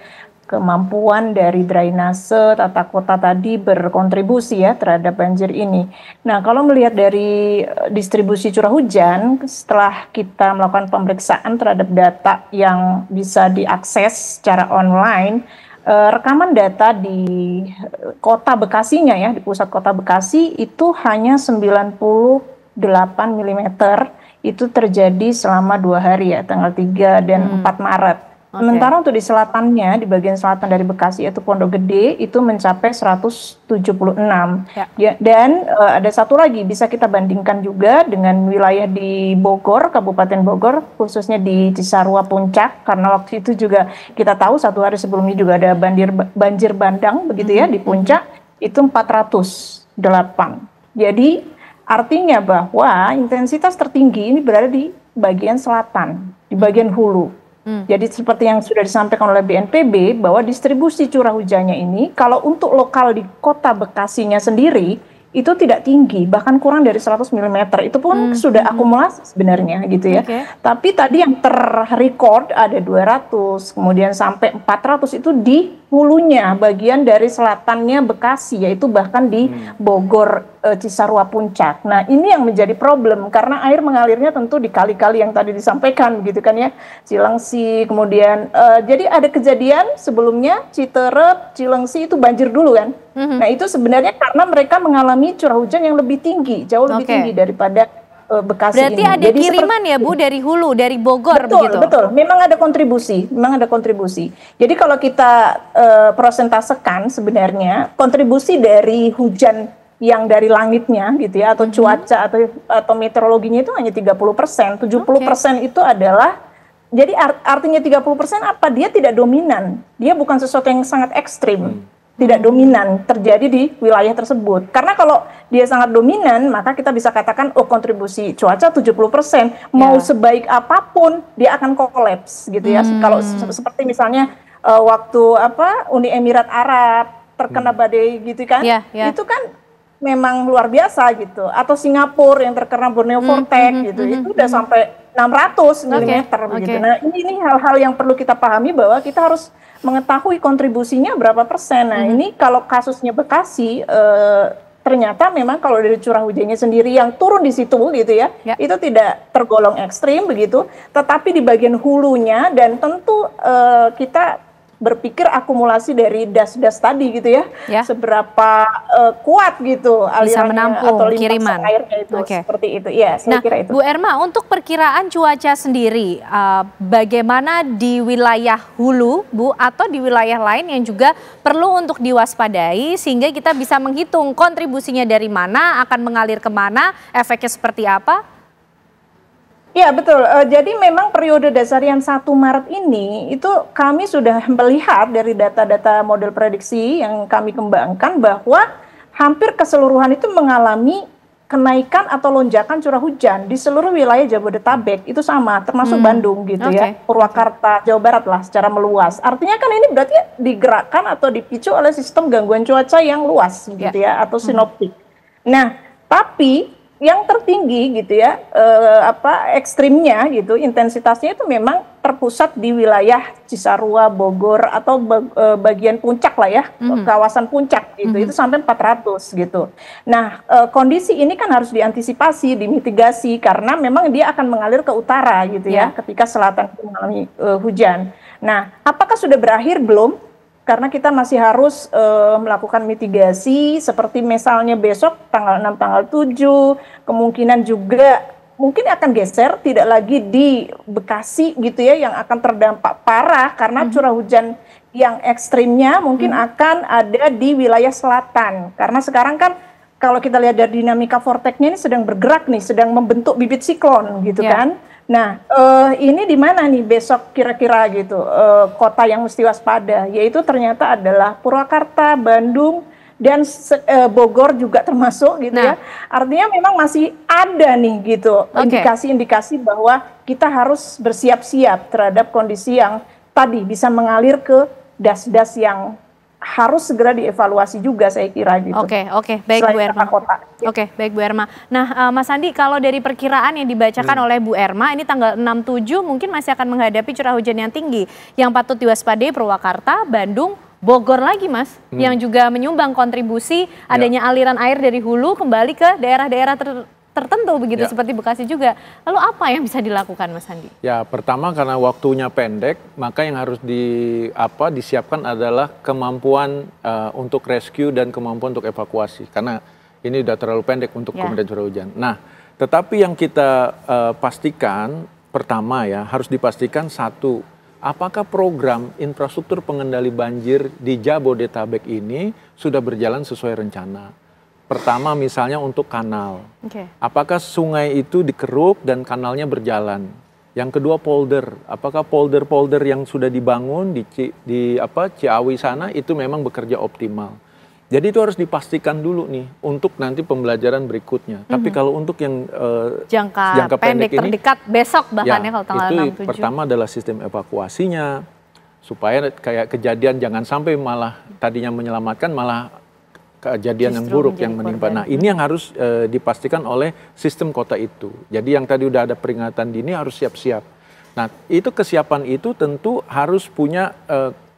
O: kemampuan dari drainase tata kota tadi berkontribusi ya terhadap banjir ini. Nah, kalau melihat dari distribusi curah hujan, setelah kita melakukan pemeriksaan terhadap data yang bisa diakses secara online, rekaman data di kota Bekasinya ya, di pusat kota Bekasi itu hanya 98 mm itu terjadi selama 2 hari ya, tanggal 3 dan 4 Maret. Sementara untuk di selatannya, di bagian selatan dari Bekasi yaitu Pondok Gede itu mencapai 176. Ya, dan ada satu lagi bisa kita bandingkan juga dengan wilayah di Bogor, Kabupaten Bogor, khususnya di Cisarua Puncak, karena waktu itu juga kita tahu 1 hari sebelumnya juga ada banjir bandang begitu ya di Puncak, itu 408. Jadi artinya bahwa intensitas tertinggi ini berada di bagian selatan, di bagian hulu. Jadi seperti yang sudah disampaikan oleh BNPB bahwa distribusi curah hujannya ini kalau untuk lokal di kota Bekasinya sendiri itu tidak tinggi, bahkan kurang dari 100 mm. Itu pun sudah akumulasi sebenarnya gitu ya. Tapi tadi yang terrecord ada 200, kemudian sampai 400 itu di hulunya, bagian dari selatannya Bekasi, yaitu bahkan di Bogor, Cisarua Puncak. Nah, ini yang menjadi problem karena air mengalirnya tentu di kali-kali yang tadi disampaikan gitu kan ya, Cilengsi, kemudian jadi ada kejadian sebelumnya Citerep, Cilengsi itu banjir dulu kan. Nah, itu sebenarnya karena mereka mengalami curah hujan yang lebih tinggi, jauh lebih tinggi daripada Bekasi.
A: Berarti
O: ini.
A: ada
O: Jadi
A: kiriman ya Bu dari hulu, dari Bogor begitu?
O: Betul, memang ada kontribusi, Jadi kalau kita persentasekan sebenarnya kontribusi dari hujan yang dari langitnya gitu ya, atau cuaca atau meteorologinya itu hanya 30%, 70% itu adalah, jadi artinya 30% apa? Dia tidak dominan, dia bukan sesuatu yang sangat ekstrim. Tidak dominan terjadi di wilayah tersebut. Karena kalau dia sangat dominan, maka kita bisa katakan kontribusi cuaca 70%. Mau sebaik apapun dia akan kolaps gitu ya. Kalau seperti misalnya waktu Uni Emirat Arab terkena badai gitu kan. Itu kan memang luar biasa gitu. Atau Singapura yang terkena Borneo Vortex gitu. Itu udah sampai 600 mm gitu. Nah, ini hal-hal yang perlu kita pahami bahwa kita harus mengetahui kontribusinya berapa persen. Nah, ini kalau kasusnya Bekasi ternyata memang kalau dari curah hujannya sendiri yang turun di situ gitu ya, itu tidak tergolong ekstrim begitu, tetapi di bagian hulunya dan tentu kita berpikir akumulasi dari das-das tadi gitu ya, seberapa kuat gitu alirannya atau limpasan airnya itu seperti itu ya. Saya kira itu.
A: Bu Erma, untuk perkiraan cuaca sendiri, bagaimana di wilayah hulu Bu atau di wilayah lain yang juga perlu untuk diwaspadai sehingga kita bisa menghitung kontribusinya dari mana, akan mengalir kemana, efeknya seperti apa?
O: Ya betul, jadi memang periode dasarian 1 Maret ini itu kami sudah melihat dari data-data model prediksi yang kami kembangkan bahwa hampir keseluruhan itu mengalami kenaikan atau lonjakan curah hujan di seluruh wilayah Jabodetabek itu sama, termasuk Bandung gitu ya, Purwakarta, Jawa Barat lah secara meluas. Artinya kan ini berarti digerakkan atau dipicu oleh sistem gangguan cuaca yang luas gitu ya, atau sinoptik. Nah, tapi yang tertinggi gitu ya, ekstrimnya gitu, intensitasnya itu memang terpusat di wilayah Cisarua, Bogor atau bagian puncak lah ya, kawasan puncak gitu, itu sampai 400 gitu. Nah, kondisi ini kan harus diantisipasi, dimitigasi karena memang dia akan mengalir ke utara gitu ya, ketika selatan mengalami hujan. Nah, apakah sudah berakhir? Belum. Karena kita masih harus melakukan mitigasi seperti misalnya besok tanggal 6, tanggal 7, kemungkinan juga mungkin akan geser tidak lagi di Bekasi gitu ya yang akan terdampak parah karena curah hujan yang ekstrimnya mungkin akan ada di wilayah selatan. Karena sekarang kan kalau kita lihat dari dinamika vortexnya ini sedang bergerak nih, sedang membentuk bibit siklon gitu kan. Nah, ini di mana nih besok kira-kira gitu kota yang mesti waspada, yaitu ternyata adalah Purwakarta, Bandung, dan Bogor juga termasuk gitu ya. Artinya memang masih ada nih gitu indikasi-indikasi bahwa kita harus bersiap-siap terhadap kondisi yang tadi bisa mengalir ke das-das yang harus segera dievaluasi juga saya kira gitu.
A: Oke, baik Bu Erma. Oke, baik Bu Erma. Nah, Mas Andi, kalau dari perkiraan yang dibacakan oleh Bu Erma, ini tanggal 6-7 mungkin masih akan menghadapi curah hujan yang tinggi. Yang patut diwaspadai Purwakarta, Bandung, Bogor lagi Mas, yang juga menyumbang kontribusi adanya aliran air dari hulu kembali ke daerah-daerah tertentu begitu, seperti Bekasi juga. Lalu apa yang bisa dilakukan Mas Andi?
N: Ya, pertama karena waktunya pendek, maka yang harus disiapkan adalah kemampuan untuk rescue dan kemampuan untuk evakuasi. Karena ini udah terlalu pendek untuk kemudian curah hujan. Nah, tetapi yang kita pastikan, pertama ya, harus dipastikan satu, apakah program infrastruktur pengendali banjir di Jabodetabek ini sudah berjalan sesuai rencana. Pertama misalnya untuk kanal, apakah sungai itu dikeruk dan kanalnya berjalan. Yang kedua polder, apakah polder-polder yang sudah dibangun di Ciawi sana itu memang bekerja optimal. Jadi itu harus dipastikan dulu nih untuk nanti pembelajaran berikutnya. Tapi kalau untuk yang
A: jangka pendek ini, terdekat besok bahkan ya kalau tanggal 6-7.
N: Pertama adalah sistem evakuasinya, supaya kayak kejadian jangan sampai malah tadinya menyelamatkan malah kejadian yang buruk yang menimpa. Nah, ini yang harus dipastikan oleh sistem kota itu. Jadi yang tadi udah ada peringatan dini harus siap-siap. Nah, itu kesiapan itu tentu harus punya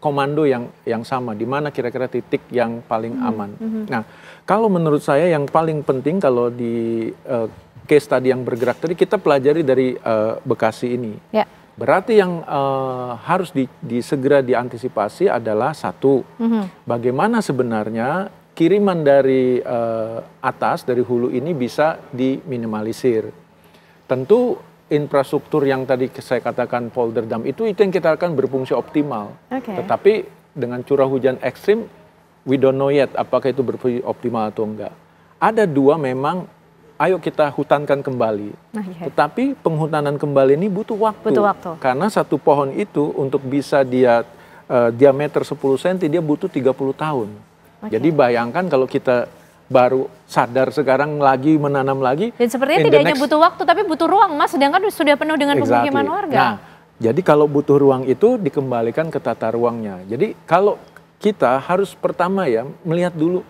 N: komando yang sama, di mana kira-kira titik yang paling aman. Nah, kalau menurut saya yang paling penting kalau di case tadi yang bergerak tadi, kita pelajari dari Bekasi ini. Berarti yang harus segera diantisipasi adalah satu, bagaimana sebenarnya kiriman dari atas, dari hulu ini bisa diminimalisir. Tentu infrastruktur yang tadi saya katakan polder dam itu yang kita akan berfungsi optimal. Tetapi dengan curah hujan ekstrim, we don't know yet apakah itu berfungsi optimal atau enggak. Ada dua memang, ayo kita hutankan kembali. Tetapi penghutanan kembali ini butuh waktu. Karena satu pohon itu untuk bisa dia diameter 10 cm dia butuh 30 tahun. Jadi bayangkan kalau kita baru sadar sekarang lagi menanam lagi.
A: Dan sepertinya tidak hanya butuh waktu tapi butuh ruang Mas, sedangkan sudah penuh dengan pemukiman warga.
N: Nah, jadi kalau butuh ruang itu dikembalikan ke tata ruangnya. Jadi kalau kita harus pertama ya melihat dulu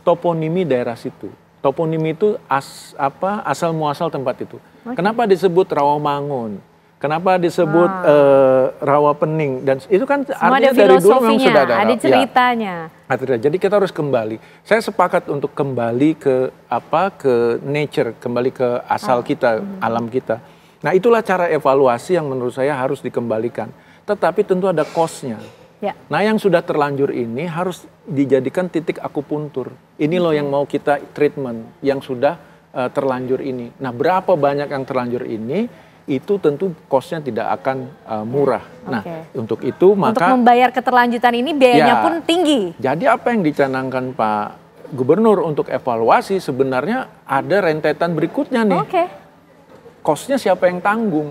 N: toponimi daerah situ. Toponimi itu asal muasal tempat itu. Kenapa disebut Rawamangun? Kenapa disebut rawa pening, dan itu kan
A: semua
N: artinya dari dulu memang sudah ada
A: ceritanya.
N: Jadi kita harus kembali. Saya sepakat untuk kembali ke nature, kembali ke asal kita, alam kita. Nah, itulah cara evaluasi yang menurut saya harus dikembalikan. Tetapi tentu ada cost-nya. Nah, yang sudah terlanjur ini harus dijadikan titik akupuntur. Ini loh yang mau kita treatment, yang sudah terlanjur ini. Nah, berapa banyak yang terlanjur ini? Itu tentu cost-nya tidak akan murah. Nah, untuk itu maka
A: untuk membayar keterlanjutan ini biayanya pun tinggi.
N: Jadi apa yang dicanangkan Pak Gubernur untuk evaluasi sebenarnya ada rentetan berikutnya nih. Cost-nya siapa yang tanggung?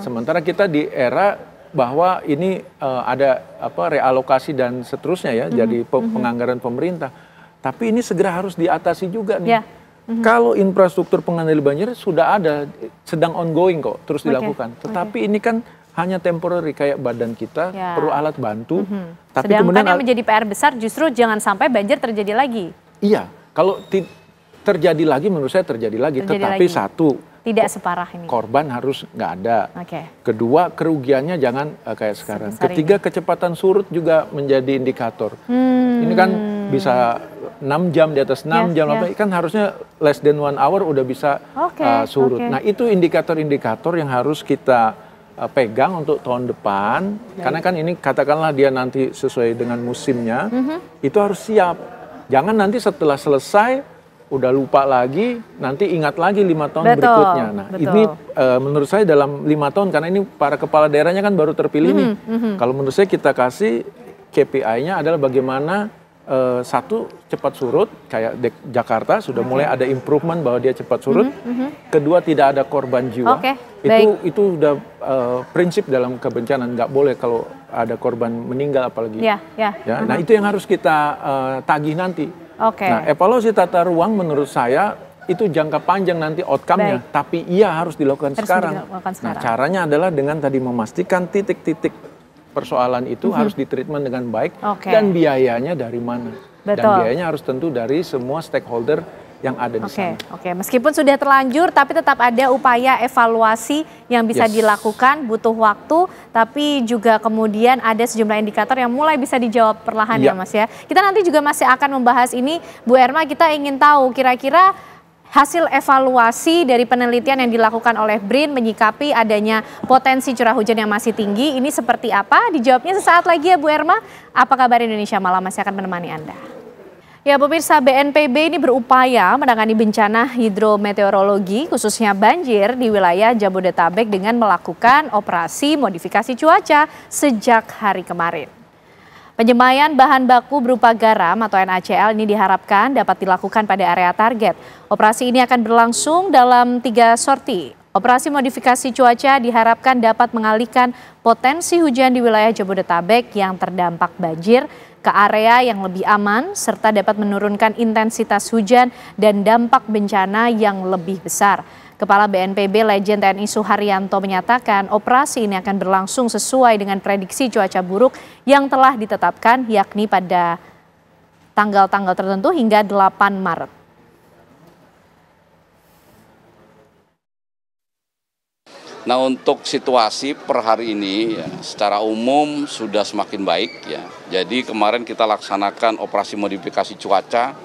N: Sementara kita di era bahwa ini ada realokasi dan seterusnya ya, jadi penganggaran pemerintah. Tapi ini segera harus diatasi juga nih. Kalau infrastruktur pengendali banjir sudah ada, sedang ongoing kok, terus dilakukan. Tetapi ini kan hanya temporary, kayak badan kita perlu alat bantu. Tapi
A: sedangkan
N: kemudian
A: yang menjadi PR besar justru jangan sampai banjir terjadi lagi.
N: Iya, kalau terjadi lagi menurut saya terjadi lagi. Tetapi satu,
A: tidak separah ini.
N: Korban harus nggak ada. Kedua, kerugiannya jangan kayak sekarang. Ketiga, kecepatan surut juga menjadi indikator. Ini kan bisa 6 jam, di atas 6 jam, kan harusnya less than 1 hour udah bisa surut. Nah, itu indikator-indikator yang harus kita pegang untuk tahun depan. Karena kan ini katakanlah dia nanti sesuai dengan musimnya, itu harus siap. Jangan nanti setelah selesai udah lupa lagi, nanti ingat lagi 5 tahun berikutnya. Nah, ini menurut saya dalam 5 tahun, karena ini para kepala daerahnya kan baru terpilih nih. Kalau menurut saya kita kasih KPI-nya adalah bagaimana satu, cepat surut, kayak Jakarta sudah mulai ada improvement bahwa dia cepat surut. Kedua, tidak ada korban jiwa. Itu udah prinsip dalam kebencanaan, nggak boleh kalau ada korban meninggal apalagi. Nah, itu yang harus kita tagih nanti. Nah, evaluasi tata ruang menurut saya itu jangka panjang nanti outcome-nya, tapi iya harus dilakukan sekarang. Nah, caranya adalah dengan tadi memastikan titik-titik persoalan itu harus ditreatment dengan baik
A: Oke.
N: dan biayanya dari mana. Dan
A: Betul.
N: biayanya harus tentu dari semua stakeholder yang ada di sana.
A: Oke, meskipun sudah terlanjur, tapi tetap ada upaya evaluasi yang bisa dilakukan, butuh waktu, tapi juga kemudian ada sejumlah indikator yang mulai bisa dijawab perlahan ya Mas ya. Kita nanti juga masih akan membahas ini, Bu Erma, kita ingin tahu kira-kira hasil evaluasi dari penelitian yang dilakukan oleh BRIN menyikapi adanya potensi curah hujan yang masih tinggi, ini seperti apa? Dijawabnya sesaat lagi ya Bu Erma. Apa kabar Indonesia Malam masih akan menemani Anda. Ya pemirsa, BNPB ini berupaya menangani bencana hidrometeorologi khususnya banjir di wilayah Jabodetabek dengan melakukan operasi modifikasi cuaca sejak hari kemarin. Penyemayan bahan baku berupa garam atau NaCl ini diharapkan dapat dilakukan pada area target. Operasi ini akan berlangsung dalam 3 sorti. Operasi modifikasi cuaca diharapkan dapat mengalihkan potensi hujan di wilayah Jabodetabek yang terdampak banjir ke area yang lebih aman serta dapat menurunkan intensitas hujan dan dampak bencana yang lebih besar. Kepala BNPB Legend TNI Suharyanto menyatakan operasi ini akan berlangsung sesuai dengan prediksi cuaca buruk yang telah ditetapkan yakni pada tanggal-tanggal tertentu hingga 8 Maret.
P: Nah untuk situasi per hari ini ya, secara umum sudah semakin baik ya. Jadi kemarin kita laksanakan operasi modifikasi cuaca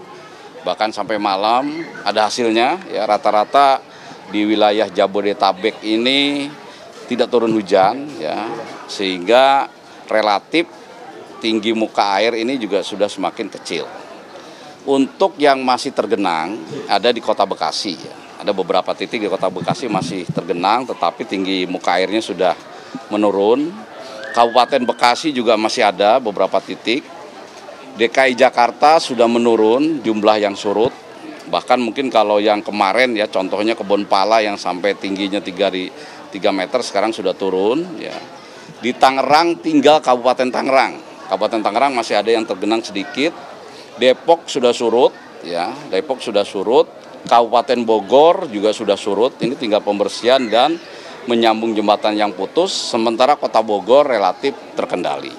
P: bahkan sampai malam ada hasilnya ya, rata-rata di wilayah Jabodetabek ini tidak turun hujan ya, sehingga relatif tinggi muka air ini juga sudah semakin kecil. Untuk yang masih tergenang ada di Kota Bekasi ya. Ada beberapa titik di Kota Bekasi masih tergenang tetapi tinggi muka airnya sudah menurun. Kabupaten Bekasi juga masih ada beberapa titik. DKI Jakarta sudah menurun jumlah yang surut. Bahkan mungkin kalau yang kemarin ya contohnya Kebonpala yang sampai tingginya 3 meter sekarang sudah turun ya. Di Tangerang tinggal Kabupaten Tangerang. Kabupaten Tangerang masih ada yang tergenang sedikit. Depok sudah surut ya, Depok sudah surut. Kabupaten Bogor juga sudah surut, ini tinggal pembersihan dan menyambung jembatan yang putus, sementara Kota Bogor relatif terkendali.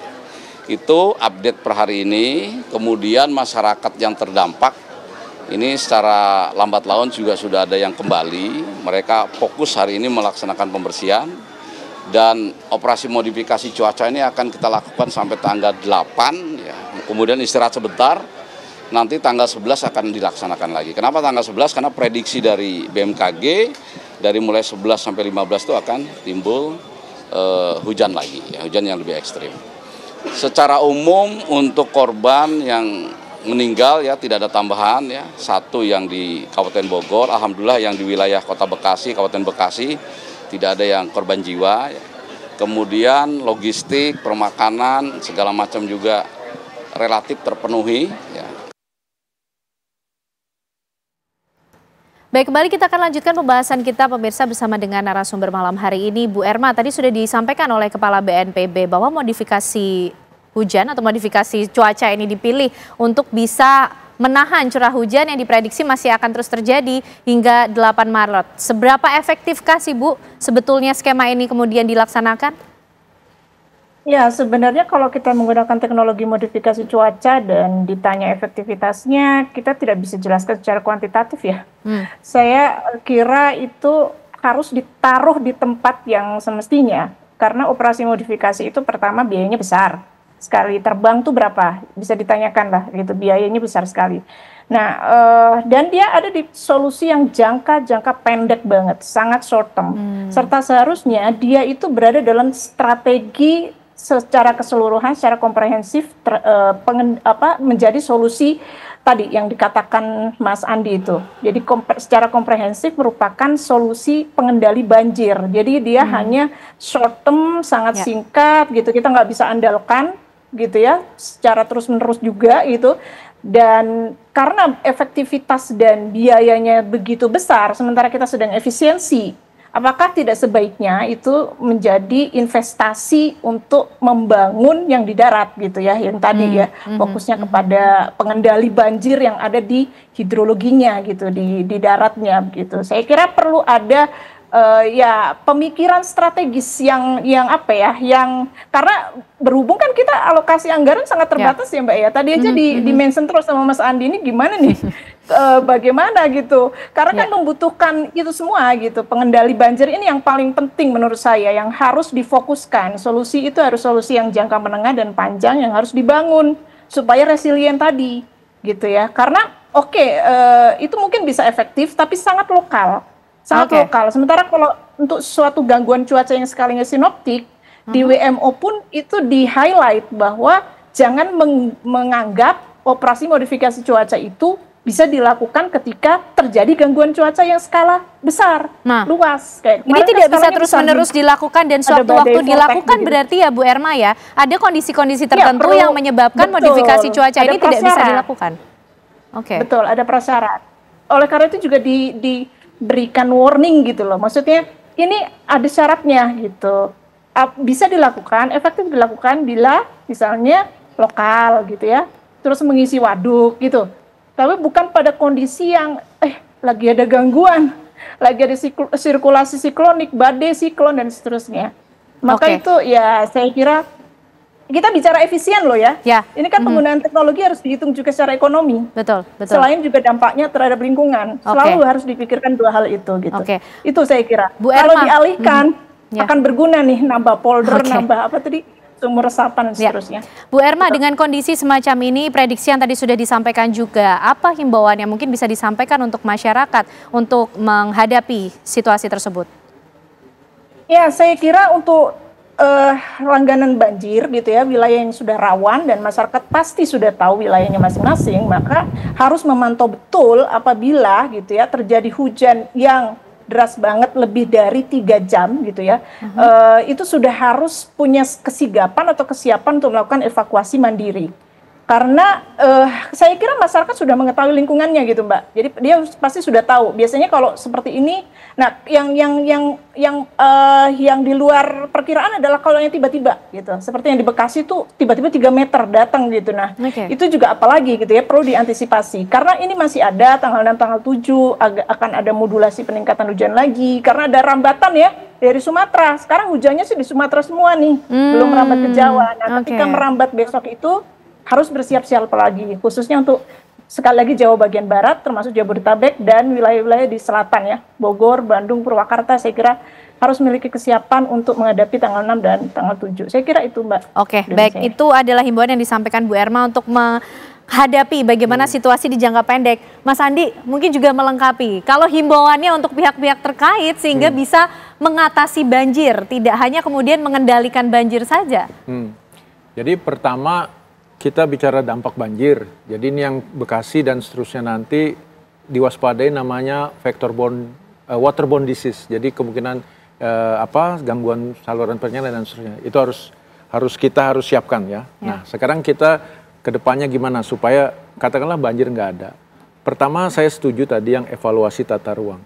P: Itu update per hari ini, kemudian masyarakat yang terdampak, ini secara lambat laun juga sudah ada yang kembali, mereka fokus hari ini melaksanakan pembersihan, dan operasi modifikasi cuaca ini akan kita lakukan sampai tanggal 8, ya. Kemudian istirahat sebentar. Nanti tanggal 11 akan dilaksanakan lagi. Kenapa tanggal 11? Karena prediksi dari BMKG dari mulai 11 sampai 15 itu akan timbul hujan lagi, ya, hujan yang lebih ekstrim. Secara umum untuk korban yang meninggal ya tidak ada tambahan ya. 1 yang di Kabupaten Bogor, alhamdulillah yang di wilayah Kota Bekasi, Kabupaten Bekasi tidak ada yang korban jiwa. Ya. Kemudian logistik, permakanan segala macam juga relatif terpenuhi. Ya.
A: Baik, kembali kita akan lanjutkan pembahasan kita pemirsa bersama dengan narasumber malam hari ini. Bu Erma, tadi sudah disampaikan oleh Kepala BNPB bahwa modifikasi hujan atau modifikasi cuaca ini dipilih untuk bisa menahan curah hujan yang diprediksi masih akan terus terjadi hingga 8 Maret. Seberapa efektifkah sih Bu sebetulnya skema ini kemudian dilaksanakan?
O: Ya, sebenarnya kalau kita menggunakan teknologi modifikasi cuaca dan ditanya efektivitasnya, kita tidak bisa jelaskan secara kuantitatif ya. Saya kira itu harus ditaruh di tempat yang semestinya, karena operasi modifikasi itu pertama biayanya besar. Sekali terbang tuh berapa? Bisa ditanyakan lah, gitu, biayanya besar sekali. Nah, dan dia ada di solusi yang jangka pendek banget, sangat short term. Serta seharusnya dia itu berada dalam strategi secara keseluruhan, secara komprehensif menjadi solusi tadi yang dikatakan Mas Andi itu. Jadi secara komprehensif merupakan solusi pengendali banjir. Jadi dia hanya short term, sangat singkat gitu. Kita nggak bisa andalkan gitu ya, secara terus-menerus juga gitu. Dan karena efektivitas dan biayanya begitu besar, sementara kita sedang efisiensi, apakah tidak sebaiknya itu menjadi investasi untuk membangun yang di darat gitu ya, yang tadi ya fokusnya kepada pengendali banjir yang ada di hidrologinya gitu, di daratnya gitu. Saya kira perlu ada ya pemikiran strategis yang apa ya, yang karena berhubung kan kita alokasi anggaran sangat terbatas ya Mbak ya. Tadi aja di mention terus sama Mas Andi, ini gimana nih bagaimana gitu, karena kan membutuhkan itu semua gitu. Pengendali banjir ini yang paling penting menurut saya, yang harus difokuskan. Solusi itu harus solusi yang jangka menengah dan panjang yang harus dibangun supaya resilient tadi gitu ya. Karena itu mungkin bisa efektif tapi sangat lokal. Sangat lokal. Sementara kalau untuk suatu gangguan cuaca yang skalanya sinoptik, di WMO pun itu di-highlight bahwa jangan menganggap operasi modifikasi cuaca itu bisa dilakukan ketika terjadi gangguan cuaca yang skala besar, luas. Kayak
A: ini tidak bisa terus-menerus dilakukan dan sewaktu-waktu dilakukan gitu. Berarti ya Bu Erma ya, ada kondisi-kondisi tertentu yang menyebabkan modifikasi cuaca ini tidak bisa dilakukan. Betul, ada prasyarat. Oleh karena itu juga diberikan warning gitu loh. Maksudnya ini ada syaratnya gitu. Bisa dilakukan, efektif dilakukan bila misalnya lokal gitu ya. Terus mengisi waduk gitu. Tapi bukan pada kondisi yang lagi ada gangguan, lagi ada sirkulasi siklonik, badai, siklon dan seterusnya. Maka itu ya saya kira kita bicara efisien loh ya. Ini kan penggunaan teknologi harus dihitung juga secara ekonomi. Betul. Selain juga dampaknya terhadap lingkungan, selalu harus dipikirkan dua hal itu gitu. Itu saya kira. Kalau dialihkan akan berguna nih, nambah polder, nambah apa tadi, sumur resapan dan seterusnya. Bu Erma, dengan kondisi semacam ini, prediksi yang tadi sudah disampaikan juga, apa himbauan yang mungkin bisa disampaikan untuk masyarakat untuk menghadapi situasi tersebut?
O: Ya, saya kira untuk langganan banjir gitu ya, wilayah yang sudah rawan dan masyarakat pasti sudah tahu wilayahnya masing-masing, maka harus memantau betul apabila gitu ya terjadi hujan yang deras banget lebih dari 3 jam gitu ya, itu sudah harus punya kesigapan atau kesiapan untuk melakukan evakuasi mandiri. Karena saya kira masyarakat sudah mengetahui lingkungannya gitu Mbak. Jadi dia pasti sudah tahu. Biasanya kalau seperti ini, nah yang di luar perkiraan adalah kalau yang tiba-tiba gitu. Seperti yang di Bekasi itu tiba-tiba 3 meter datang gitu. Nah, itu juga apalagi gitu ya, perlu diantisipasi. Karena ini masih ada tanggal 6, tanggal 7 akan ada modulasi peningkatan hujan lagi karena ada rambatan ya dari Sumatera. Sekarang hujannya sih di Sumatera semua nih, belum merambat ke Jawa. Nah, ketika merambat besok itu harus bersiap-siap lagi, khususnya untuk sekali lagi Jawa bagian barat, termasuk Jabodetabek dan wilayah-wilayah di selatan ya, Bogor, Bandung, Purwakarta, saya kira harus memiliki kesiapan untuk menghadapi tanggal 6 dan tanggal 7. Saya kira itu Mbak.
A: Baik, itu adalah himbauan yang disampaikan Bu Erma untuk menghadapi bagaimana situasi di jangka pendek. Mas Andi mungkin juga melengkapi, kalau himbauannya untuk pihak-pihak terkait sehingga bisa mengatasi banjir, tidak hanya kemudian mengendalikan banjir saja.
N: Jadi pertama, kita bicara dampak banjir, jadi ini yang Bekasi dan seterusnya nanti diwaspadai namanya waterborne disease. Jadi kemungkinan gangguan saluran pernafasan dan seterusnya itu harus siapkan ya. Nah sekarang kita kedepannya gimana supaya katakanlah banjir nggak ada. Pertama saya setuju tadi yang evaluasi tata ruang,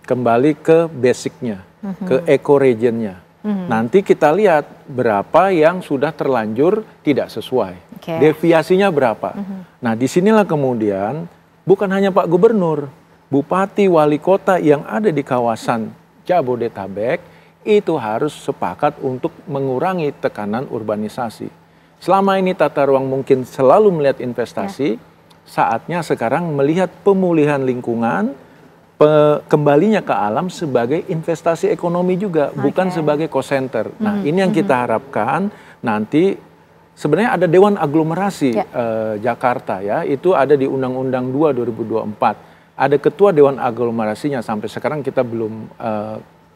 N: kembali ke basicnya, ke ecoregionnya. Nanti kita lihat berapa yang sudah terlanjur tidak sesuai, deviasinya berapa. Nah disinilah kemudian bukan hanya Pak Gubernur, Bupati, Wali Kota yang ada di kawasan Jabodetabek itu harus sepakat untuk mengurangi tekanan urbanisasi. Selama ini tata ruang mungkin selalu melihat investasi, saatnya sekarang melihat pemulihan lingkungan, kembalinya ke alam sebagai investasi ekonomi juga, bukan sebagai cost center. Nah ini yang kita harapkan nanti. Sebenarnya ada Dewan Aglomerasi Jakarta ya, itu ada di Undang-Undang 2 2024. Ada ketua Dewan Aglomerasinya, sampai sekarang kita belum,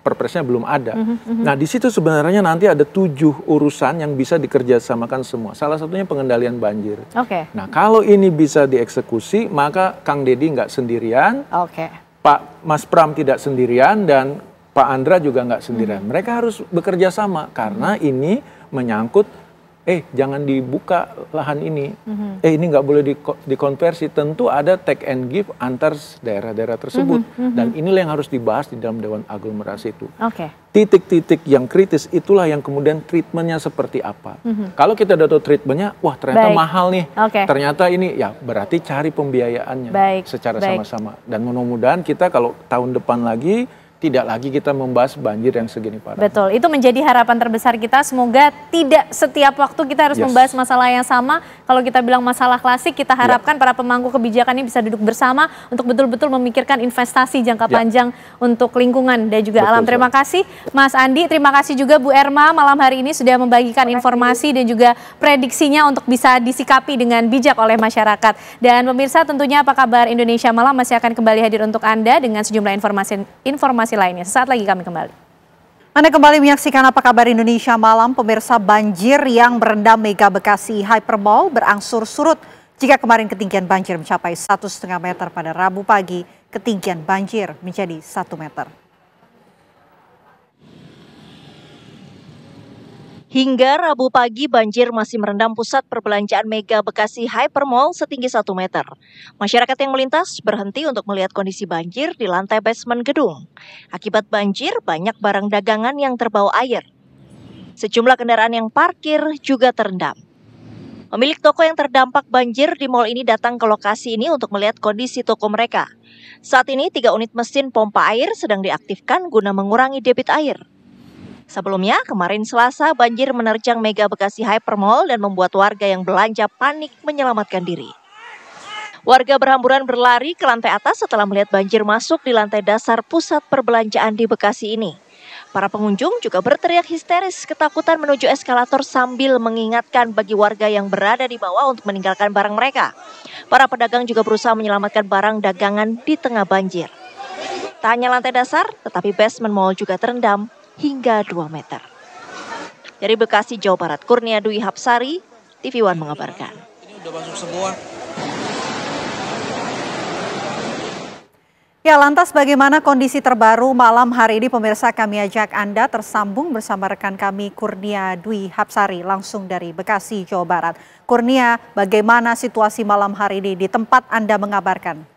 N: perpresnya belum ada. Nah di situ sebenarnya nanti ada 7 urusan yang bisa dikerjasamakan semua. Salah satunya pengendalian banjir. Nah kalau ini bisa dieksekusi, maka Kang Deddy nggak sendirian. Pak Mas Pram tidak sendirian dan Pak Andra juga nggak sendirian. Mereka harus bekerja sama karena ini menyangkut jangan dibuka lahan ini. Ini nggak boleh dikonversi. Tentu ada take and give antar daerah-daerah tersebut. Dan inilah yang harus dibahas di dalam Dewan Aglomerasi itu. Titik-titik yang kritis itulah yang kemudian treatmentnya seperti apa. Kalau kita udah tahu treatmentnya, wah ternyata mahal nih. Ternyata ini ya berarti cari pembiayaannya secara sama-sama. Dan mudah-mudahan kita kalau tahun depan lagi tidak lagi kita membahas banjir yang segini parah.
A: Betul, itu menjadi harapan terbesar kita. Semoga tidak setiap waktu kita harus membahas masalah yang sama. Kalau kita bilang masalah klasik, kita harapkan para pemangku kebijakan ini bisa duduk bersama untuk betul-betul memikirkan investasi jangka panjang untuk lingkungan dan juga alam. Terima kasih Mas Andi, terima kasih juga Bu Erma malam hari ini sudah membagikan informasi dan juga prediksinya untuk bisa disikapi dengan bijak oleh masyarakat. Dan pemirsa, tentunya Apa Kabar Indonesia Malam masih akan kembali hadir untuk Anda dengan sejumlah informasi lainnya. Sesaat lagi kami kembali.
B: Anda kembali menyaksikan Apa Kabar Indonesia Malam. Pemirsa, banjir yang merendam Mega Bekasi Hypermall berangsur surut. Jika kemarin ketinggian banjir mencapai 1,5 meter, pada Rabu pagi ketinggian banjir menjadi 1 meter.
Q: Hingga Rabu pagi, banjir masih merendam pusat perbelanjaan Mega Bekasi Hypermall setinggi 1 meter. Masyarakat yang melintas berhenti untuk melihat kondisi banjir di lantai basement gedung. Akibat banjir, banyak barang dagangan yang terbawa air. Sejumlah kendaraan yang parkir juga terendam. Pemilik toko yang terdampak banjir di mal ini datang ke lokasi ini untuk melihat kondisi toko mereka. Saat ini 3 unit mesin pompa air sedang diaktifkan guna mengurangi debit air. Sebelumnya, kemarin Selasa, banjir menerjang Mega Bekasi Hypermall dan membuat warga yang belanja panik menyelamatkan diri. Warga berhamburan berlari ke lantai atas setelah melihat banjir masuk di lantai dasar pusat perbelanjaan di Bekasi ini. Para pengunjung juga berteriak histeris ketakutan menuju eskalator sambil mengingatkan bagi warga yang berada di bawah untuk meninggalkan barang mereka. Para pedagang juga berusaha menyelamatkan barang dagangan di tengah banjir. Tak hanya lantai dasar, tetapi basement mall juga terendam hingga 2 meter. Dari Bekasi, Jawa Barat, Kurnia Dwi Hapsari, TV One mengabarkan.
R: Ini udah masuk semua.
B: Ya, lantas bagaimana kondisi terbaru malam hari ini? Pemirsa, kami ajak Anda tersambung bersama rekan kami Kurnia Dwi Hapsari langsung dari Bekasi, Jawa Barat. Kurnia, bagaimana situasi malam hari ini di tempat Anda mengabarkan?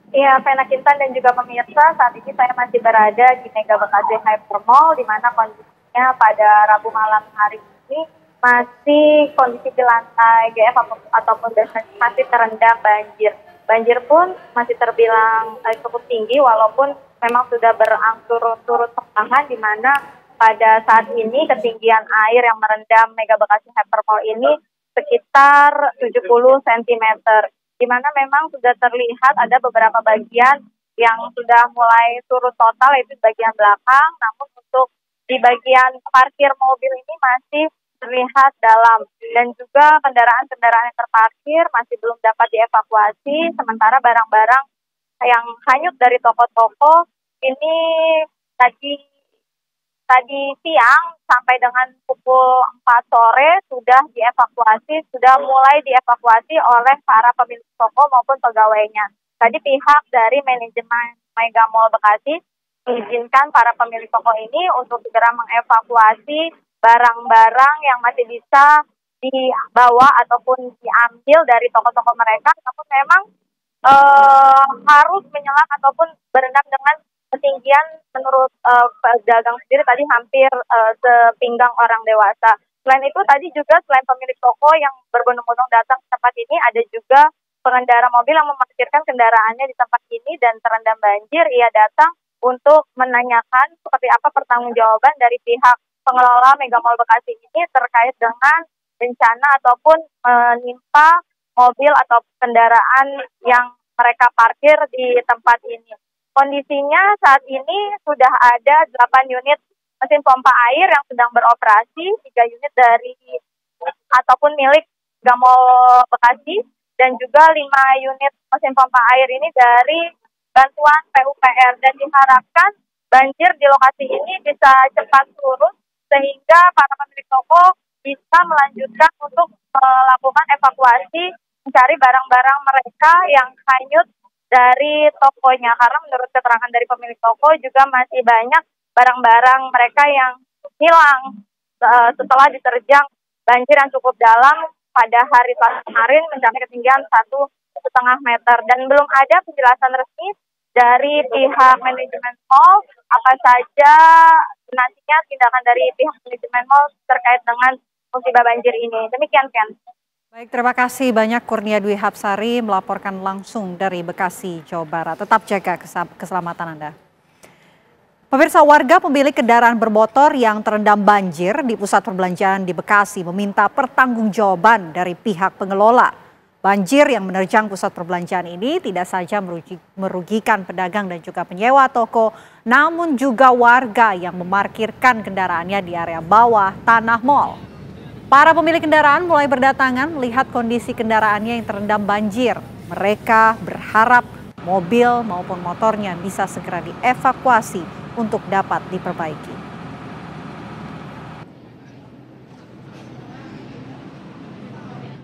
S: Ya, Vena Kintan dan juga pemirsa, saat ini saya masih berada di Mega Bekasi Hypermall, di mana kondisinya pada Rabu malam hari ini masih kondisi di lantai GF ataupun basement masih terendam banjir. Banjir pun masih terbilang cukup tinggi, walaupun memang sudah berangsur turut perlahan, di mana pada saat ini ketinggian air yang merendam Mega Bekasi Hypermall ini sekitar 70 cm. Di mana memang sudah terlihat ada beberapa bagian yang sudah mulai turun total, yaitu bagian belakang, namun untuk di bagian parkir mobil ini masih terlihat dalam, dan juga kendaraan-kendaraan yang terparkir masih belum dapat dievakuasi, sementara barang-barang yang hanyut dari toko-toko ini tadi siang sampai dengan pukul 4 sore sudah mulai dievakuasi oleh para pemilik toko maupun pegawainya. Tadi pihak dari manajemen Mega Mall Bekasi mengizinkan para pemilik toko ini untuk segera mengevakuasi barang-barang yang masih bisa dibawa ataupun diambil dari toko-toko mereka, namun memang harus menyelam ataupun berendam dengan ketinggian menurut pedagang sendiri tadi hampir sepinggang orang dewasa. Selain itu tadi juga selain pemilik toko yang berbondong-bondong datang ke tempat ini, ada juga pengendara mobil yang memarkirkan kendaraannya di tempat ini dan terendam banjir. Ia datang untuk menanyakan seperti apa pertanggungjawaban dari pihak pengelola Mega Mall Bekasi ini terkait dengan bencana ataupun menimpa mobil atau kendaraan yang mereka parkir di tempat ini. Kondisinya saat ini sudah ada 8 unit mesin pompa air yang sedang beroperasi, 3 unit dari ataupun milik Mega Mall Bekasi, dan juga 5 unit mesin pompa air ini dari bantuan PUPR, dan diharapkan banjir di lokasi ini bisa cepat surut sehingga para pemilik toko bisa melanjutkan untuk melakukan evakuasi mencari barang-barang mereka yang hanyut dari tokonya, karena menurut keterangan dari pemilik toko juga masih banyak barang-barang mereka yang hilang setelah diterjang banjir yang cukup dalam pada hari Selasa kemarin mencapai ketinggian 1,5 meter, dan belum ada penjelasan resmi dari pihak manajemen mall apa saja nantinya tindakan dari pihak manajemen mall terkait dengan musibah banjir ini. Demikian, Ken.
B: Baik, terima kasih banyak Kurnia Dwi Hapsari melaporkan langsung dari Bekasi, Jawa Barat. Tetap jaga keselamatan Anda. Pemirsa, warga pemilik kendaraan bermotor yang terendam banjir di pusat perbelanjaan di Bekasi meminta pertanggungjawaban dari pihak pengelola. Banjir yang menerjang pusat perbelanjaan ini tidak saja merugikan pedagang dan juga penyewa toko, namun juga warga yang memarkirkan kendaraannya di area bawah tanah mal. Para pemilik kendaraan mulai berdatangan melihat kondisi kendaraannya yang terendam banjir. Mereka berharap mobil maupun motornya bisa segera dievakuasi untuk dapat diperbaiki.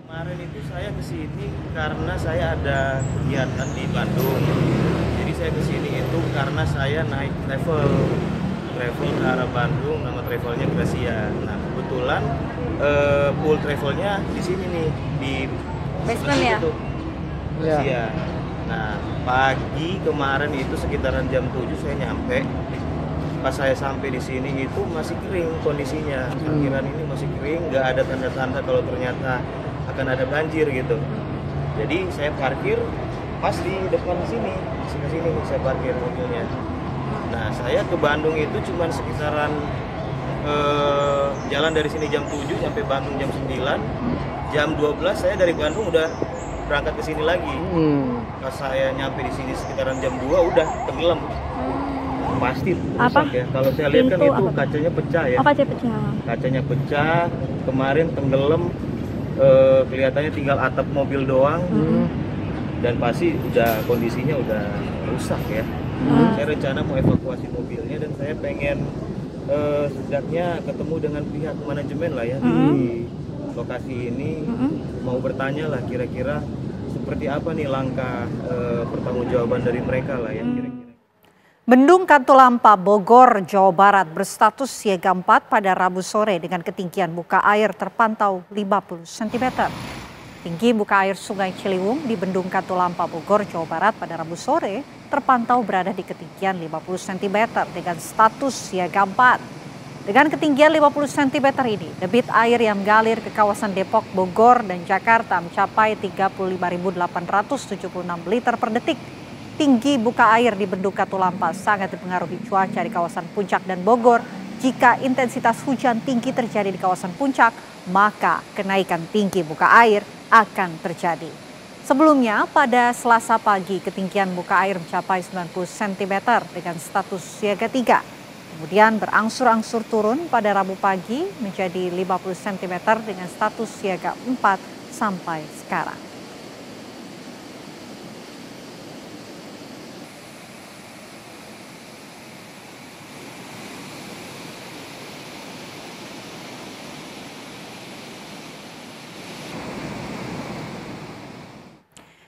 R: Kemarin itu saya kesini karena saya ada kegiatan di Bandung. Jadi saya kesini itu karena saya naik travel ke arah Bandung, nama travelnya Gracia. Nah kebetulan pool travelnya di sini nih di
D: basement ya?
R: Iya. Nah pagi kemarin itu sekitaran jam 7 saya nyampe. Pas saya sampai di sini itu masih kering kondisinya, parkiran ini masih kering, nggak ada tanda-tanda kalau ternyata akan ada banjir gitu. Jadi saya parkir pas di depan sini, sini saya parkir mobilnya. Nah saya ke Bandung itu cuma sekitaran jalan dari sini jam 7 sampai Bandung jam 9, jam 12 saya dari Bandung udah berangkat ke sini lagi. Pas saya nyampe di sini sekitaran jam 2 udah tenggelam. Pasti rusak ya. Kalau saya lihat kan itu kacanya pecah ya.
D: Kaca pecah.
R: Kacanya pecah, kemarin tenggelam, kelihatannya tinggal atap mobil doang. Dan pasti udah kondisinya udah rusak ya. Saya rencana mau evakuasi mobilnya dan saya pengen setidaknya ketemu dengan pihak manajemen lah ya di lokasi ini, mau bertanya lah kira-kira seperti apa nih langkah pertanggungjawaban dari mereka lah ya kira-kira.
B: Bendung Katulampa, Bogor, Jawa Barat berstatus siaga 4 pada Rabu sore dengan ketinggian muka air terpantau 50 cm. Tinggi muka air Sungai Ciliwung di Bendung Katulampa, Bogor, Jawa Barat pada Rabu sore terpantau berada di ketinggian 50 cm dengan status siaga 4. Dengan ketinggian 50 cm ini, debit air yang mengalir ke kawasan Depok, Bogor, dan Jakarta mencapai 35.876 liter per detik. Tinggi muka air di Bendung Katulampa sangat dipengaruhi cuaca di kawasan Puncak dan Bogor. Jika intensitas hujan tinggi terjadi di kawasan Puncak, maka kenaikan tinggi muka air akan terjadi. Sebelumnya, pada Selasa pagi, ketinggian muka air mencapai 90 cm dengan status siaga 3. Kemudian berangsur-angsur turun pada Rabu pagi menjadi 50 cm dengan status siaga 4 sampai sekarang.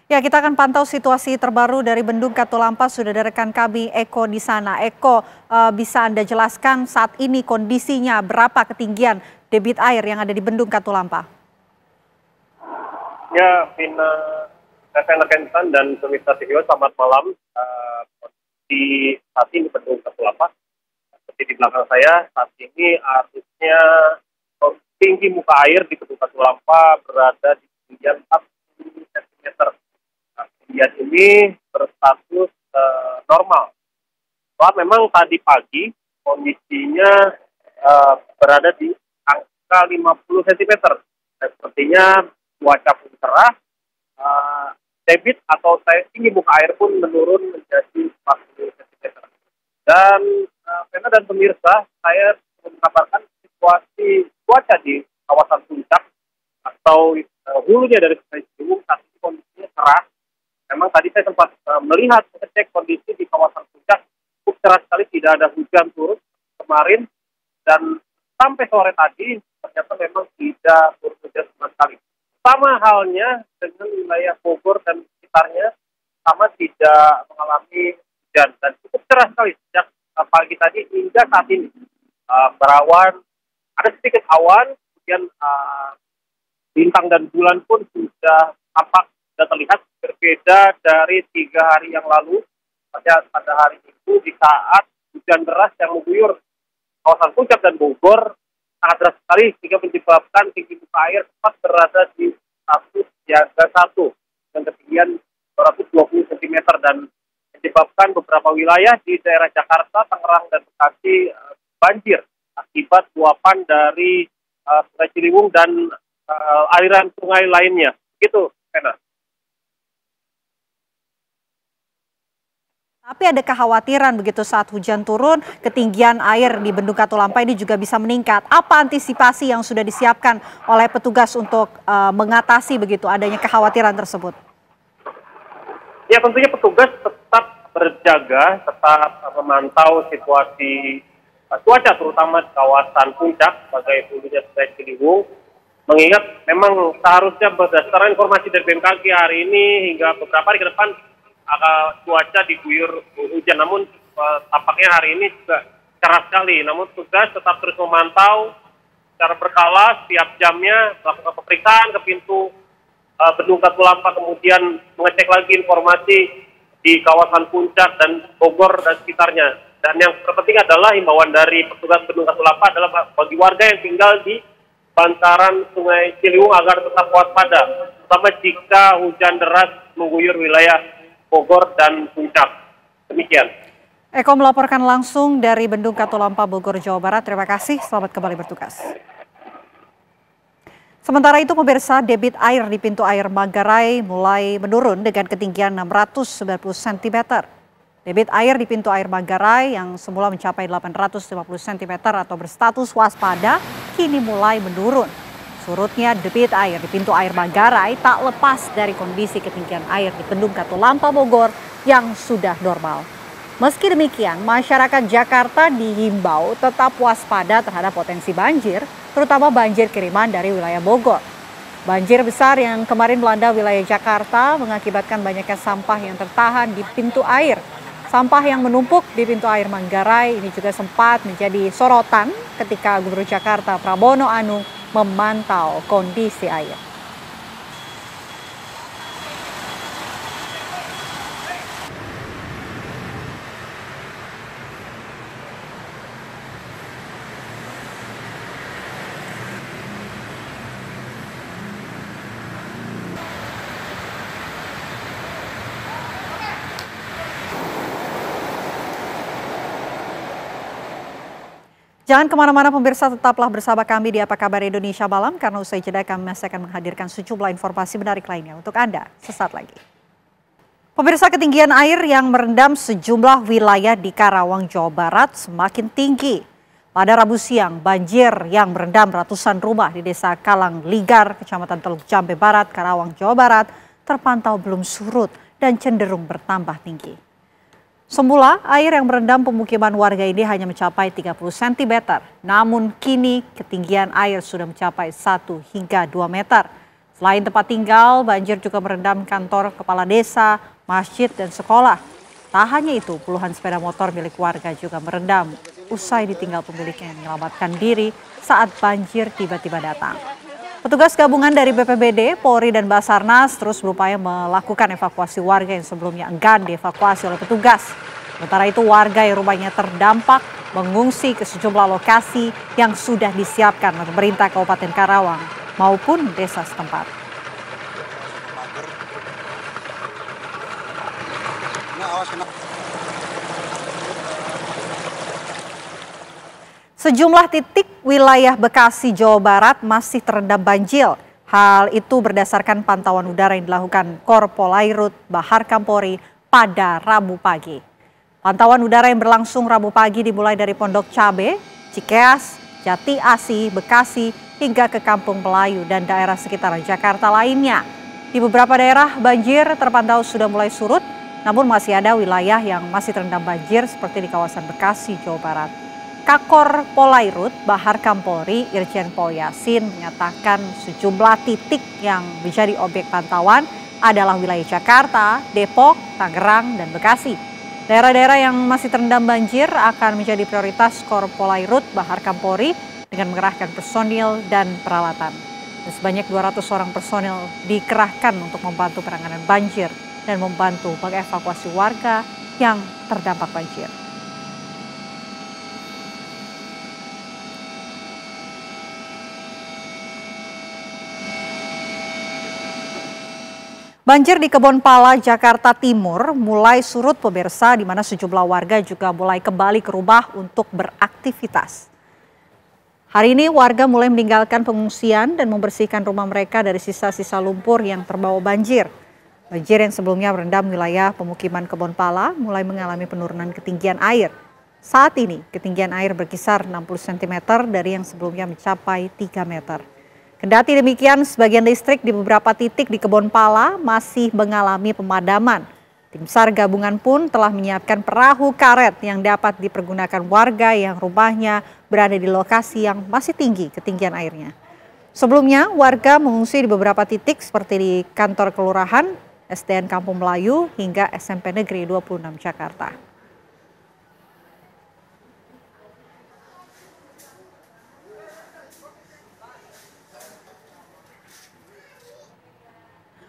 B: Ya, kita akan pantau situasi terbaru dari Bendung Katulampa. Sudah ada rekan kami Eko di sana. Eko, bisa Anda jelaskan saat ini kondisinya berapa ketinggian debit air yang ada di Bendung Katulampa?
T: Ya, Vina Kentan dan pemirsa TV, selamat malam. Di saat ini Bendung Katulampa, seperti di belakang saya, saat ini arusnya tinggi muka air di Bendung Katulampa berada di ketinggian 40 cm. Ketinggian ini berstatus normal. Soal memang tadi pagi kondisinya berada di angka 50 cm. Sepertinya cuaca pun cerah, debit atau tinggi muka air pun menurun menjadi 40 cm. Dan Vena dan pemirsa, saya mengabarkan situasi cuaca di kawasan Puncak atau hulunya dari Sungai Ciliwung saat ini kondisinya cerah. Memang tadi saya sempat melihat, ngecek kondisi di kawasan Puncak cukup cerah sekali, tidak ada hujan turun kemarin, dan sampai sore tadi ternyata memang tidak turun hujan sama sekali. Sama halnya dengan wilayah Bogor dan sekitarnya, sama tidak mengalami hujan dan cukup cerah sekali sejak pagi tadi hingga saat ini. Berawan, ada sedikit awan, kemudian bintang dan bulan pun sudah tampak, sudah terlihat berbeda dari 3 hari yang lalu. Pada hari itu di saat hujan deras yang mengguyur kawasan Puncak dan Bogor sangat deras sekali sehingga menyebabkan tinggi muka air tepat berada di status siaga 1 dengan ketinggian 220 cm dan menyebabkan beberapa wilayah di daerah Jakarta, Tangerang, dan Bekasi banjir akibat luapan dari Sungai Ciliwung dan aliran sungai lainnya. Gitu, Kena.
B: Tapi ada kekhawatiran begitu saat hujan turun, ketinggian air di Bendung Katulampa ini juga bisa meningkat. Apa antisipasi yang sudah disiapkan oleh petugas untuk mengatasi begitu adanya kekhawatiran tersebut?
T: Ya, tentunya petugas tetap berjaga, tetap memantau situasi cuaca terutama di kawasan puncak sebagai hulunya Sungai Ciliwung. Mengingat memang seharusnya berdasarkan informasi dari BMKG hari ini hingga beberapa hari ke depan cuaca diguyur hujan, namun tampaknya hari ini juga cerah sekali. Namun petugas tetap terus memantau secara berkala setiap jamnya, melakukan pemeriksaan ke pintu Bendung Katulampa, kemudian mengecek lagi informasi di kawasan Puncak dan Bogor dan sekitarnya. Dan yang terpenting adalah himbauan dari petugas Bendung Katulampa adalah bagi warga yang tinggal di bantaran Sungai Ciliwung agar tetap waspada, terutama jika hujan deras mengguyur wilayah Bogor dan Puncak. Demikian.
B: Eko melaporkan langsung dari Bendung Katulampa, Bogor, Jawa Barat. Terima kasih, selamat kembali bertugas. Sementara itu pemirsa, debit air di pintu air Manggarai mulai menurun dengan ketinggian 690 cm. Debit air di pintu air Manggarai yang semula mencapai 850 cm atau berstatus waspada kini mulai menurun. Surutnya debit air di pintu air Manggarai tak lepas dari kondisi ketinggian air di Bendung Katulampa, Bogor yang sudah normal. Meski demikian, masyarakat Jakarta dihimbau tetap waspada terhadap potensi banjir, terutama banjir kiriman dari wilayah Bogor. Banjir besar yang kemarin melanda wilayah Jakarta mengakibatkan banyaknya sampah yang tertahan di pintu air. Sampah yang menumpuk di pintu air Manggarai ini juga sempat menjadi sorotan ketika Gubernur Jakarta Prabowo Anung memantau kondisi air. Jangan kemana-mana pemirsa, tetaplah bersama kami di Apa Kabar Indonesia Malam, karena usai jeda kami masih akan menghadirkan sejumlah informasi menarik lainnya untuk Anda sesaat lagi. Pemirsa, ketinggian air yang merendam sejumlah wilayah di Karawang, Jawa Barat semakin tinggi. Pada Rabu siang, banjir yang merendam ratusan rumah di Desa Kalang Ligar, Kecamatan Teluk Jambe Barat, Karawang, Jawa Barat terpantau belum surut dan cenderung bertambah tinggi. Semula, air yang merendam pemukiman warga ini hanya mencapai 30 cm, namun kini ketinggian air sudah mencapai 1 hingga 2 meter. Selain tempat tinggal, banjir juga merendam kantor kepala desa, masjid, dan sekolah. Tak hanya itu, puluhan sepeda motor milik warga juga merendam, usai ditinggal pemiliknya yang menyelamatkan diri saat banjir tiba-tiba datang. Petugas gabungan dari BPBD, Polri, dan Basarnas terus berupaya melakukan evakuasi warga yang sebelumnya enggan dievakuasi oleh petugas. Sementara itu warga yang rumahnya terdampak mengungsi ke sejumlah lokasi yang sudah disiapkan oleh pemerintah Kabupaten Karawang maupun desa setempat. Sejumlah titik wilayah Bekasi, Jawa Barat masih terendam banjir. Hal itu berdasarkan pantauan udara yang dilakukan Korpolairut Bahar Kampori pada Rabu pagi. Pantauan udara yang berlangsung Rabu pagi dimulai dari Pondok Cabe, Cikeas, Jati Asih, Bekasi, hingga ke Kampung Melayu dan daerah sekitar Jakarta lainnya. Di beberapa daerah banjir terpantau sudah mulai surut, namun masih ada wilayah yang masih terendam banjir seperti di kawasan Bekasi, Jawa Barat. Kakor Polairut Bahar Kampori Irjen Pol Yasin menyatakan sejumlah titik yang menjadi objek pantauan adalah wilayah Jakarta, Depok, Tangerang, dan Bekasi. Daerah-daerah yang masih terendam banjir akan menjadi prioritas Kor Polairut Bahar Kampori dengan mengerahkan personil dan peralatan. Dan sebanyak 200 orang personil dikerahkan untuk membantu penanganan banjir dan membantu mengevakuasi warga yang terdampak banjir. Banjir di Kebonpala, Jakarta Timur mulai surut pemirsa, di mana sejumlah warga juga mulai kembali ke rumah untuk beraktivitas. Hari ini warga mulai meninggalkan pengungsian dan membersihkan rumah mereka dari sisa-sisa lumpur yang terbawa banjir. Banjir yang sebelumnya merendam wilayah pemukiman Kebonpala mulai mengalami penurunan ketinggian air. Saat ini ketinggian air berkisar 60 cm dari yang sebelumnya mencapai 3 meter. Kendati demikian, sebagian listrik di beberapa titik di Kebonpala masih mengalami pemadaman. Tim SAR gabungan pun telah menyiapkan perahu karet yang dapat dipergunakan warga yang rumahnya berada di lokasi yang masih tinggi ketinggian airnya. Sebelumnya, warga mengungsi di beberapa titik seperti di kantor kelurahan, SDN Kampung Melayu, hingga SMP Negeri 26 Jakarta.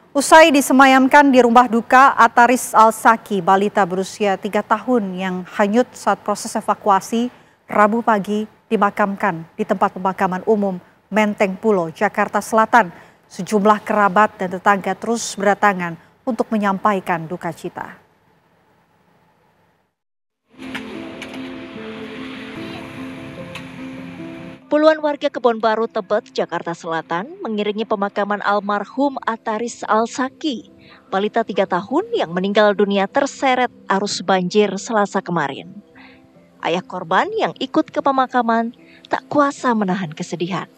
B: Usai disemayamkan di rumah duka Ataris Al-Saki, balita berusia 3 tahun yang hanyut saat proses evakuasi, Rabu pagi dimakamkan di tempat pemakaman umum Menteng Pulo, Jakarta Selatan. Sejumlah kerabat dan tetangga terus berdatangan untuk menyampaikan duka cita.
Q: Puluhan warga Kebon Baru, Tebet, Jakarta Selatan mengiringi pemakaman almarhum Ataris Al-Saki, balita 3 tahun yang meninggal dunia terseret arus banjir Selasa kemarin. Ayah korban yang ikut ke pemakaman tak kuasa menahan kesedihan.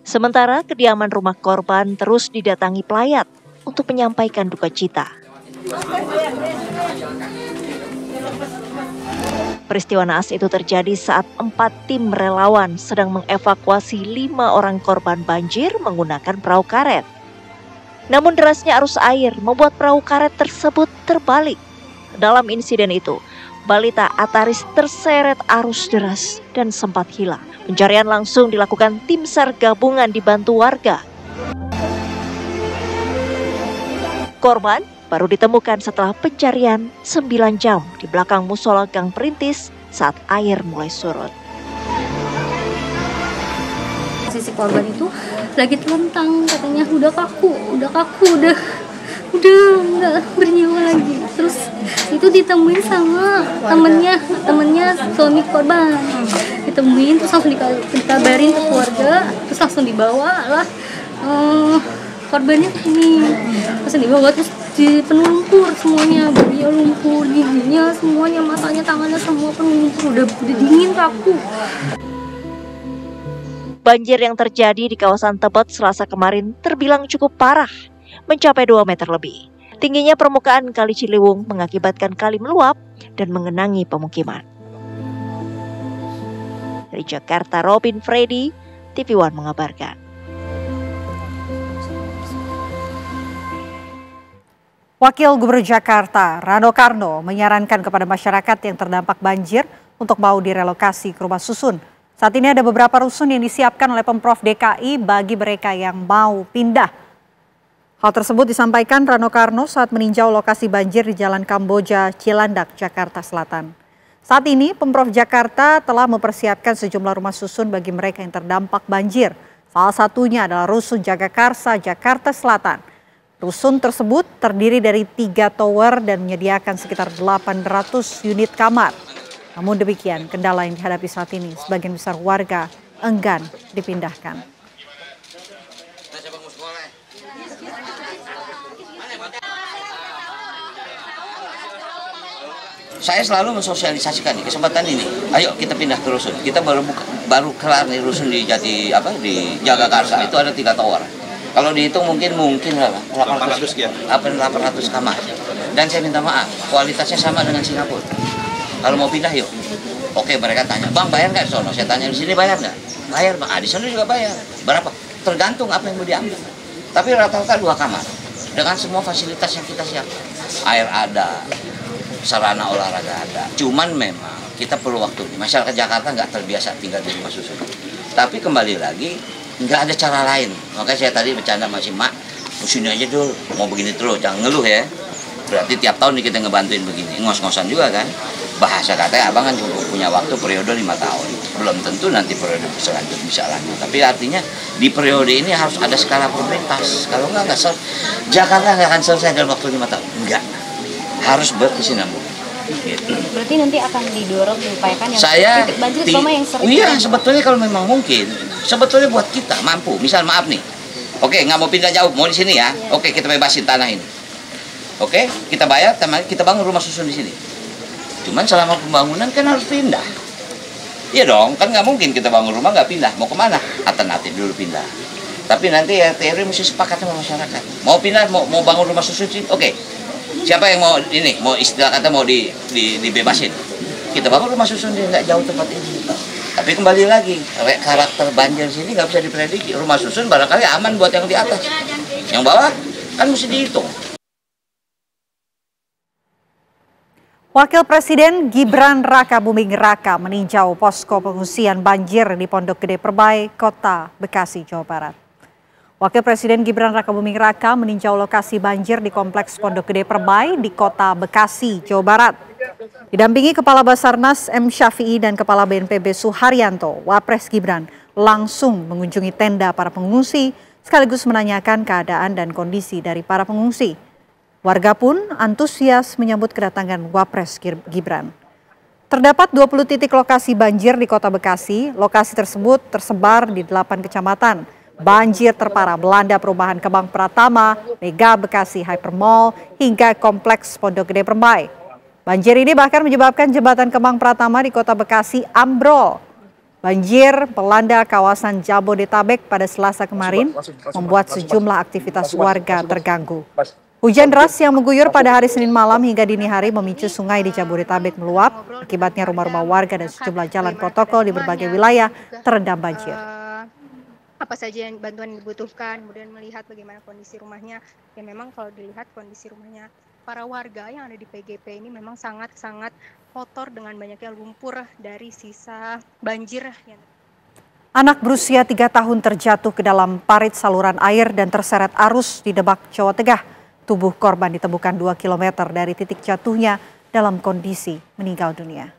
Q: Sementara kediaman rumah korban terus didatangi pelayat untuk menyampaikan duka cita. Peristiwa naas itu terjadi saat 4 tim relawan sedang mengevakuasi 5 orang korban banjir menggunakan perahu karet. Namun derasnya arus air membuat perahu karet tersebut terbalik. Dalam insiden itu, balita Ataris terseret arus deras dan sempat hilang. Pencarian langsung dilakukan tim SAR gabungan dibantu warga. Korban baru ditemukan setelah pencarian 9 jam di belakang musola Gang Perintis saat air mulai surut.
U: Sisi korban itu lagi telentang, katanya udah kaku, udah nggak bernyawa lagi. Terus itu ditemuin sama temennya suami korban. Ditemuin terus langsung dikabarin ke keluarga, terus langsung dibawa lah korbannya ini. Langsung dibawa terus di penuh lumpur semuanya, bagian lumpur, giginya semuanya, matanya, tangannya semua penuh lumpur, udah dingin kaku.
Q: Banjir yang terjadi di kawasan Tebet Selasa kemarin terbilang cukup parah, mencapai 2 meter lebih. Tingginya permukaan Kali Ciliwung mengakibatkan kali meluap dan mengenangi pemukiman. Dari Jakarta, Robin Freddy, TV One mengabarkan.
B: Wakil Gubernur Jakarta, Rano Karno, menyarankan kepada masyarakat yang terdampak banjir untuk mau direlokasi ke rumah susun. Saat ini ada beberapa rusun yang disiapkan oleh Pemprov DKI bagi mereka yang mau pindah. Hal tersebut disampaikan Rano Karno saat meninjau lokasi banjir di Jalan Kamboja, Cilandak, Jakarta Selatan. Saat ini Pemprov Jakarta telah mempersiapkan sejumlah rumah susun bagi mereka yang terdampak banjir. Salah satunya adalah Rusun Jagakarsa, Jakarta Selatan. Rusun tersebut terdiri dari 3 tower dan menyediakan sekitar 800 unit kamar. Namun demikian, kendala yang dihadapi saat ini, sebagian besar warga enggan dipindahkan.
V: Saya selalu mensosialisasikan di kesempatan ini. Ayo kita pindah ke rusun. Kita baru kelar nih rusun di Jagakarsa. Itu ada 3 tower. Kalau dihitung mungkin 800 kamar. Dan saya minta maaf, kualitasnya sama dengan Singapura. Kalau mau pindah yuk. Oke, mereka tanya, "Bang, bayar nggak di sono?" Saya tanya, "Di sini bayar nggak?" "Bayar, Bang." Di sana juga bayar. Berapa? Tergantung apa yang mau diambil. Tapi rata-rata 2 kamar. Dengan semua fasilitas yang kita siapkan. Air ada, sarana olahraga ada. Cuman memang kita perlu waktu. Masyarakat Jakarta nggak terbiasa tinggal di rumah susun. Tapi kembali lagi, nggak ada cara lain. Makanya saya tadi bercanda masih Mak, sini aja dulu, mau begini terus, jangan ngeluh ya. Berarti tiap tahun nih kita ngebantuin begini, ngos-ngosan juga kan. bahasa katanya abang kan juga punya waktu periode 5 tahun. Belum tentu nanti periode selanjutnya bisa lanjut. Tapi artinya di periode ini harus ada skala prioritas. Kalau enggak Jakarta nggak akan selesai dalam waktu 5 tahun. Enggak. Harus berkesinambungan. Gitu.
C: Berarti nanti akan didorong diupayakan yang titik banjir terutama yang sering.
V: Iya, sebetulnya kalau memang mungkin, sebetulnya buat kita mampu. Misal maaf nih, oke nggak mau pindah jauh, mau di sini ya. Oke, kita bebasin tanah ini. Oke, kita bayar, kita bangun rumah susun di sini. Cuman selama pembangunan kan harus pindah. Iya dong, kan nggak mungkin kita bangun rumah nggak pindah. Mau kemana? Alternatif dulu pindah. Tapi nanti RT mesti sepakat sama masyarakat. Mau pindah, mau bangun rumah susun sih, oke. Siapa yang mau ini, mau istilah kata mau dibebasin? Kita bangun rumah susun di nggak jauh tempat ini. Tapi kembali lagi, karakter banjir sini nggak bisa diprediksi. Rumah susun barangkali aman buat yang di atas. Yang bawah kan mesti dihitung.
B: Wakil Presiden Gibran Rakabuming Raka meninjau posko pengungsian banjir di Pondok Gede Perbai, Kota Bekasi, Jawa Barat. Wakil Presiden Gibran Rakabuming Raka meninjau lokasi banjir di Kompleks Pondok Gede Perbai di Kota Bekasi, Jawa Barat. Didampingi Kepala Basarnas M. Syafi'i dan Kepala BNPB Suharyanto, Wapres Gibran langsung mengunjungi tenda para pengungsi sekaligus menanyakan keadaan dan kondisi dari para pengungsi. Warga pun antusias menyambut kedatangan Wapres Gibran. Terdapat 20 titik lokasi banjir di Kota Bekasi. Lokasi tersebut tersebar di 8 kecamatan. Banjir terparah melanda perumahan Kemang Pratama, Mega Bekasi Hypermall, hingga Kompleks Pondok Gede Perbai. Banjir ini bahkan menyebabkan jembatan Kemang Pratama di Kota Bekasi ambrol. Banjir melanda kawasan Jabodetabek pada Selasa kemarin, membuat sejumlah aktivitas warga terganggu. Hujan deras yang mengguyur pada hari Senin malam hingga dini hari memicu sungai di Jabodetabek meluap. Akibatnya rumah-rumah warga dan sejumlah jalan protokol di berbagai wilayah terendam banjir.
F: Apa saja yang bantuan yang dibutuhkan, kemudian melihat bagaimana kondisi rumahnya. Ya memang kalau dilihat kondisi rumahnya para warga yang ada di PGP ini memang sangat-sangat kotor dengan banyaknya lumpur dari sisa banjir.
B: Anak berusia 3 tahun terjatuh ke dalam parit saluran air dan terseret arus di Demak, Jawa Tengah. Tubuh korban ditemukan 2 km dari titik jatuhnya dalam kondisi meninggal dunia.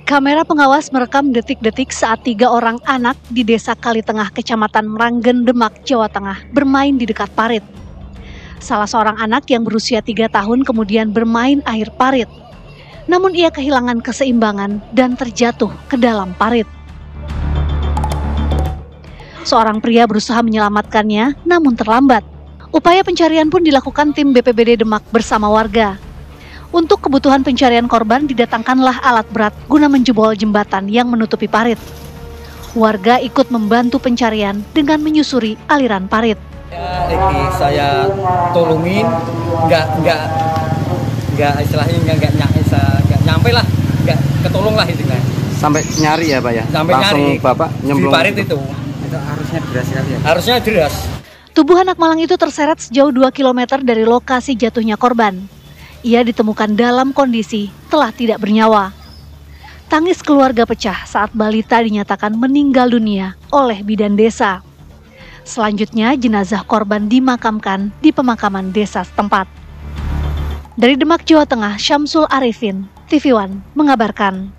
W: Kamera pengawas merekam detik-detik saat 3 orang anak di Desa Kalitengah, Kecamatan Meranggen, Demak, Jawa Tengah bermain di dekat parit. Salah seorang anak yang berusia 3 tahun kemudian bermain air parit. Namun ia kehilangan keseimbangan dan terjatuh ke dalam parit. Seorang pria berusaha menyelamatkannya, namun terlambat. Upaya pencarian pun dilakukan tim BPBD Demak bersama warga. Untuk kebutuhan pencarian korban didatangkanlah alat berat guna menjebol jembatan yang menutupi parit. Warga ikut membantu pencarian dengan menyusuri aliran parit.
M: Saya tolongin, nggak istilahnya nggak nyampe lah, nggak ketolong lah itu kan.
X: Sampai nyari ya Pak ya?
M: Sampai
X: langsung
M: nyari,
X: Bapak nyemplung
M: di parit itu.
X: Harusnya deras sekali ya? Harusnya
M: deras.
W: Tubuh anak malang itu terseret sejauh 2 km dari lokasi jatuhnya korban. Ia ditemukan dalam kondisi telah tidak bernyawa. Tangis keluarga pecah saat balita dinyatakan meninggal dunia oleh bidan desa. Selanjutnya jenazah korban dimakamkan di pemakaman desa setempat. Dari Demak, Jawa Tengah, Syamsul Arifin, TV One mengabarkan.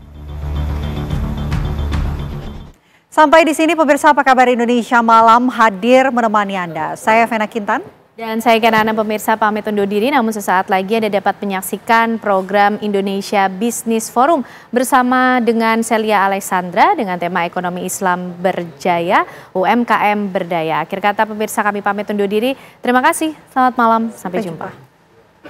B: Sampai di sini pemirsa Apa Kabar Indonesia Malam hadir menemani Anda. Saya Vena Kintan.
A: Dan saya Kanana pemirsa pamit undur diri, namun sesaat lagi Anda dapat menyaksikan program Indonesia Business Forum bersama dengan Celia Alexandra dengan tema Ekonomi Islam Berjaya, UMKM Berdaya. Akhir kata pemirsa kami pamit undur diri. Terima kasih, selamat malam, sampai jumpa.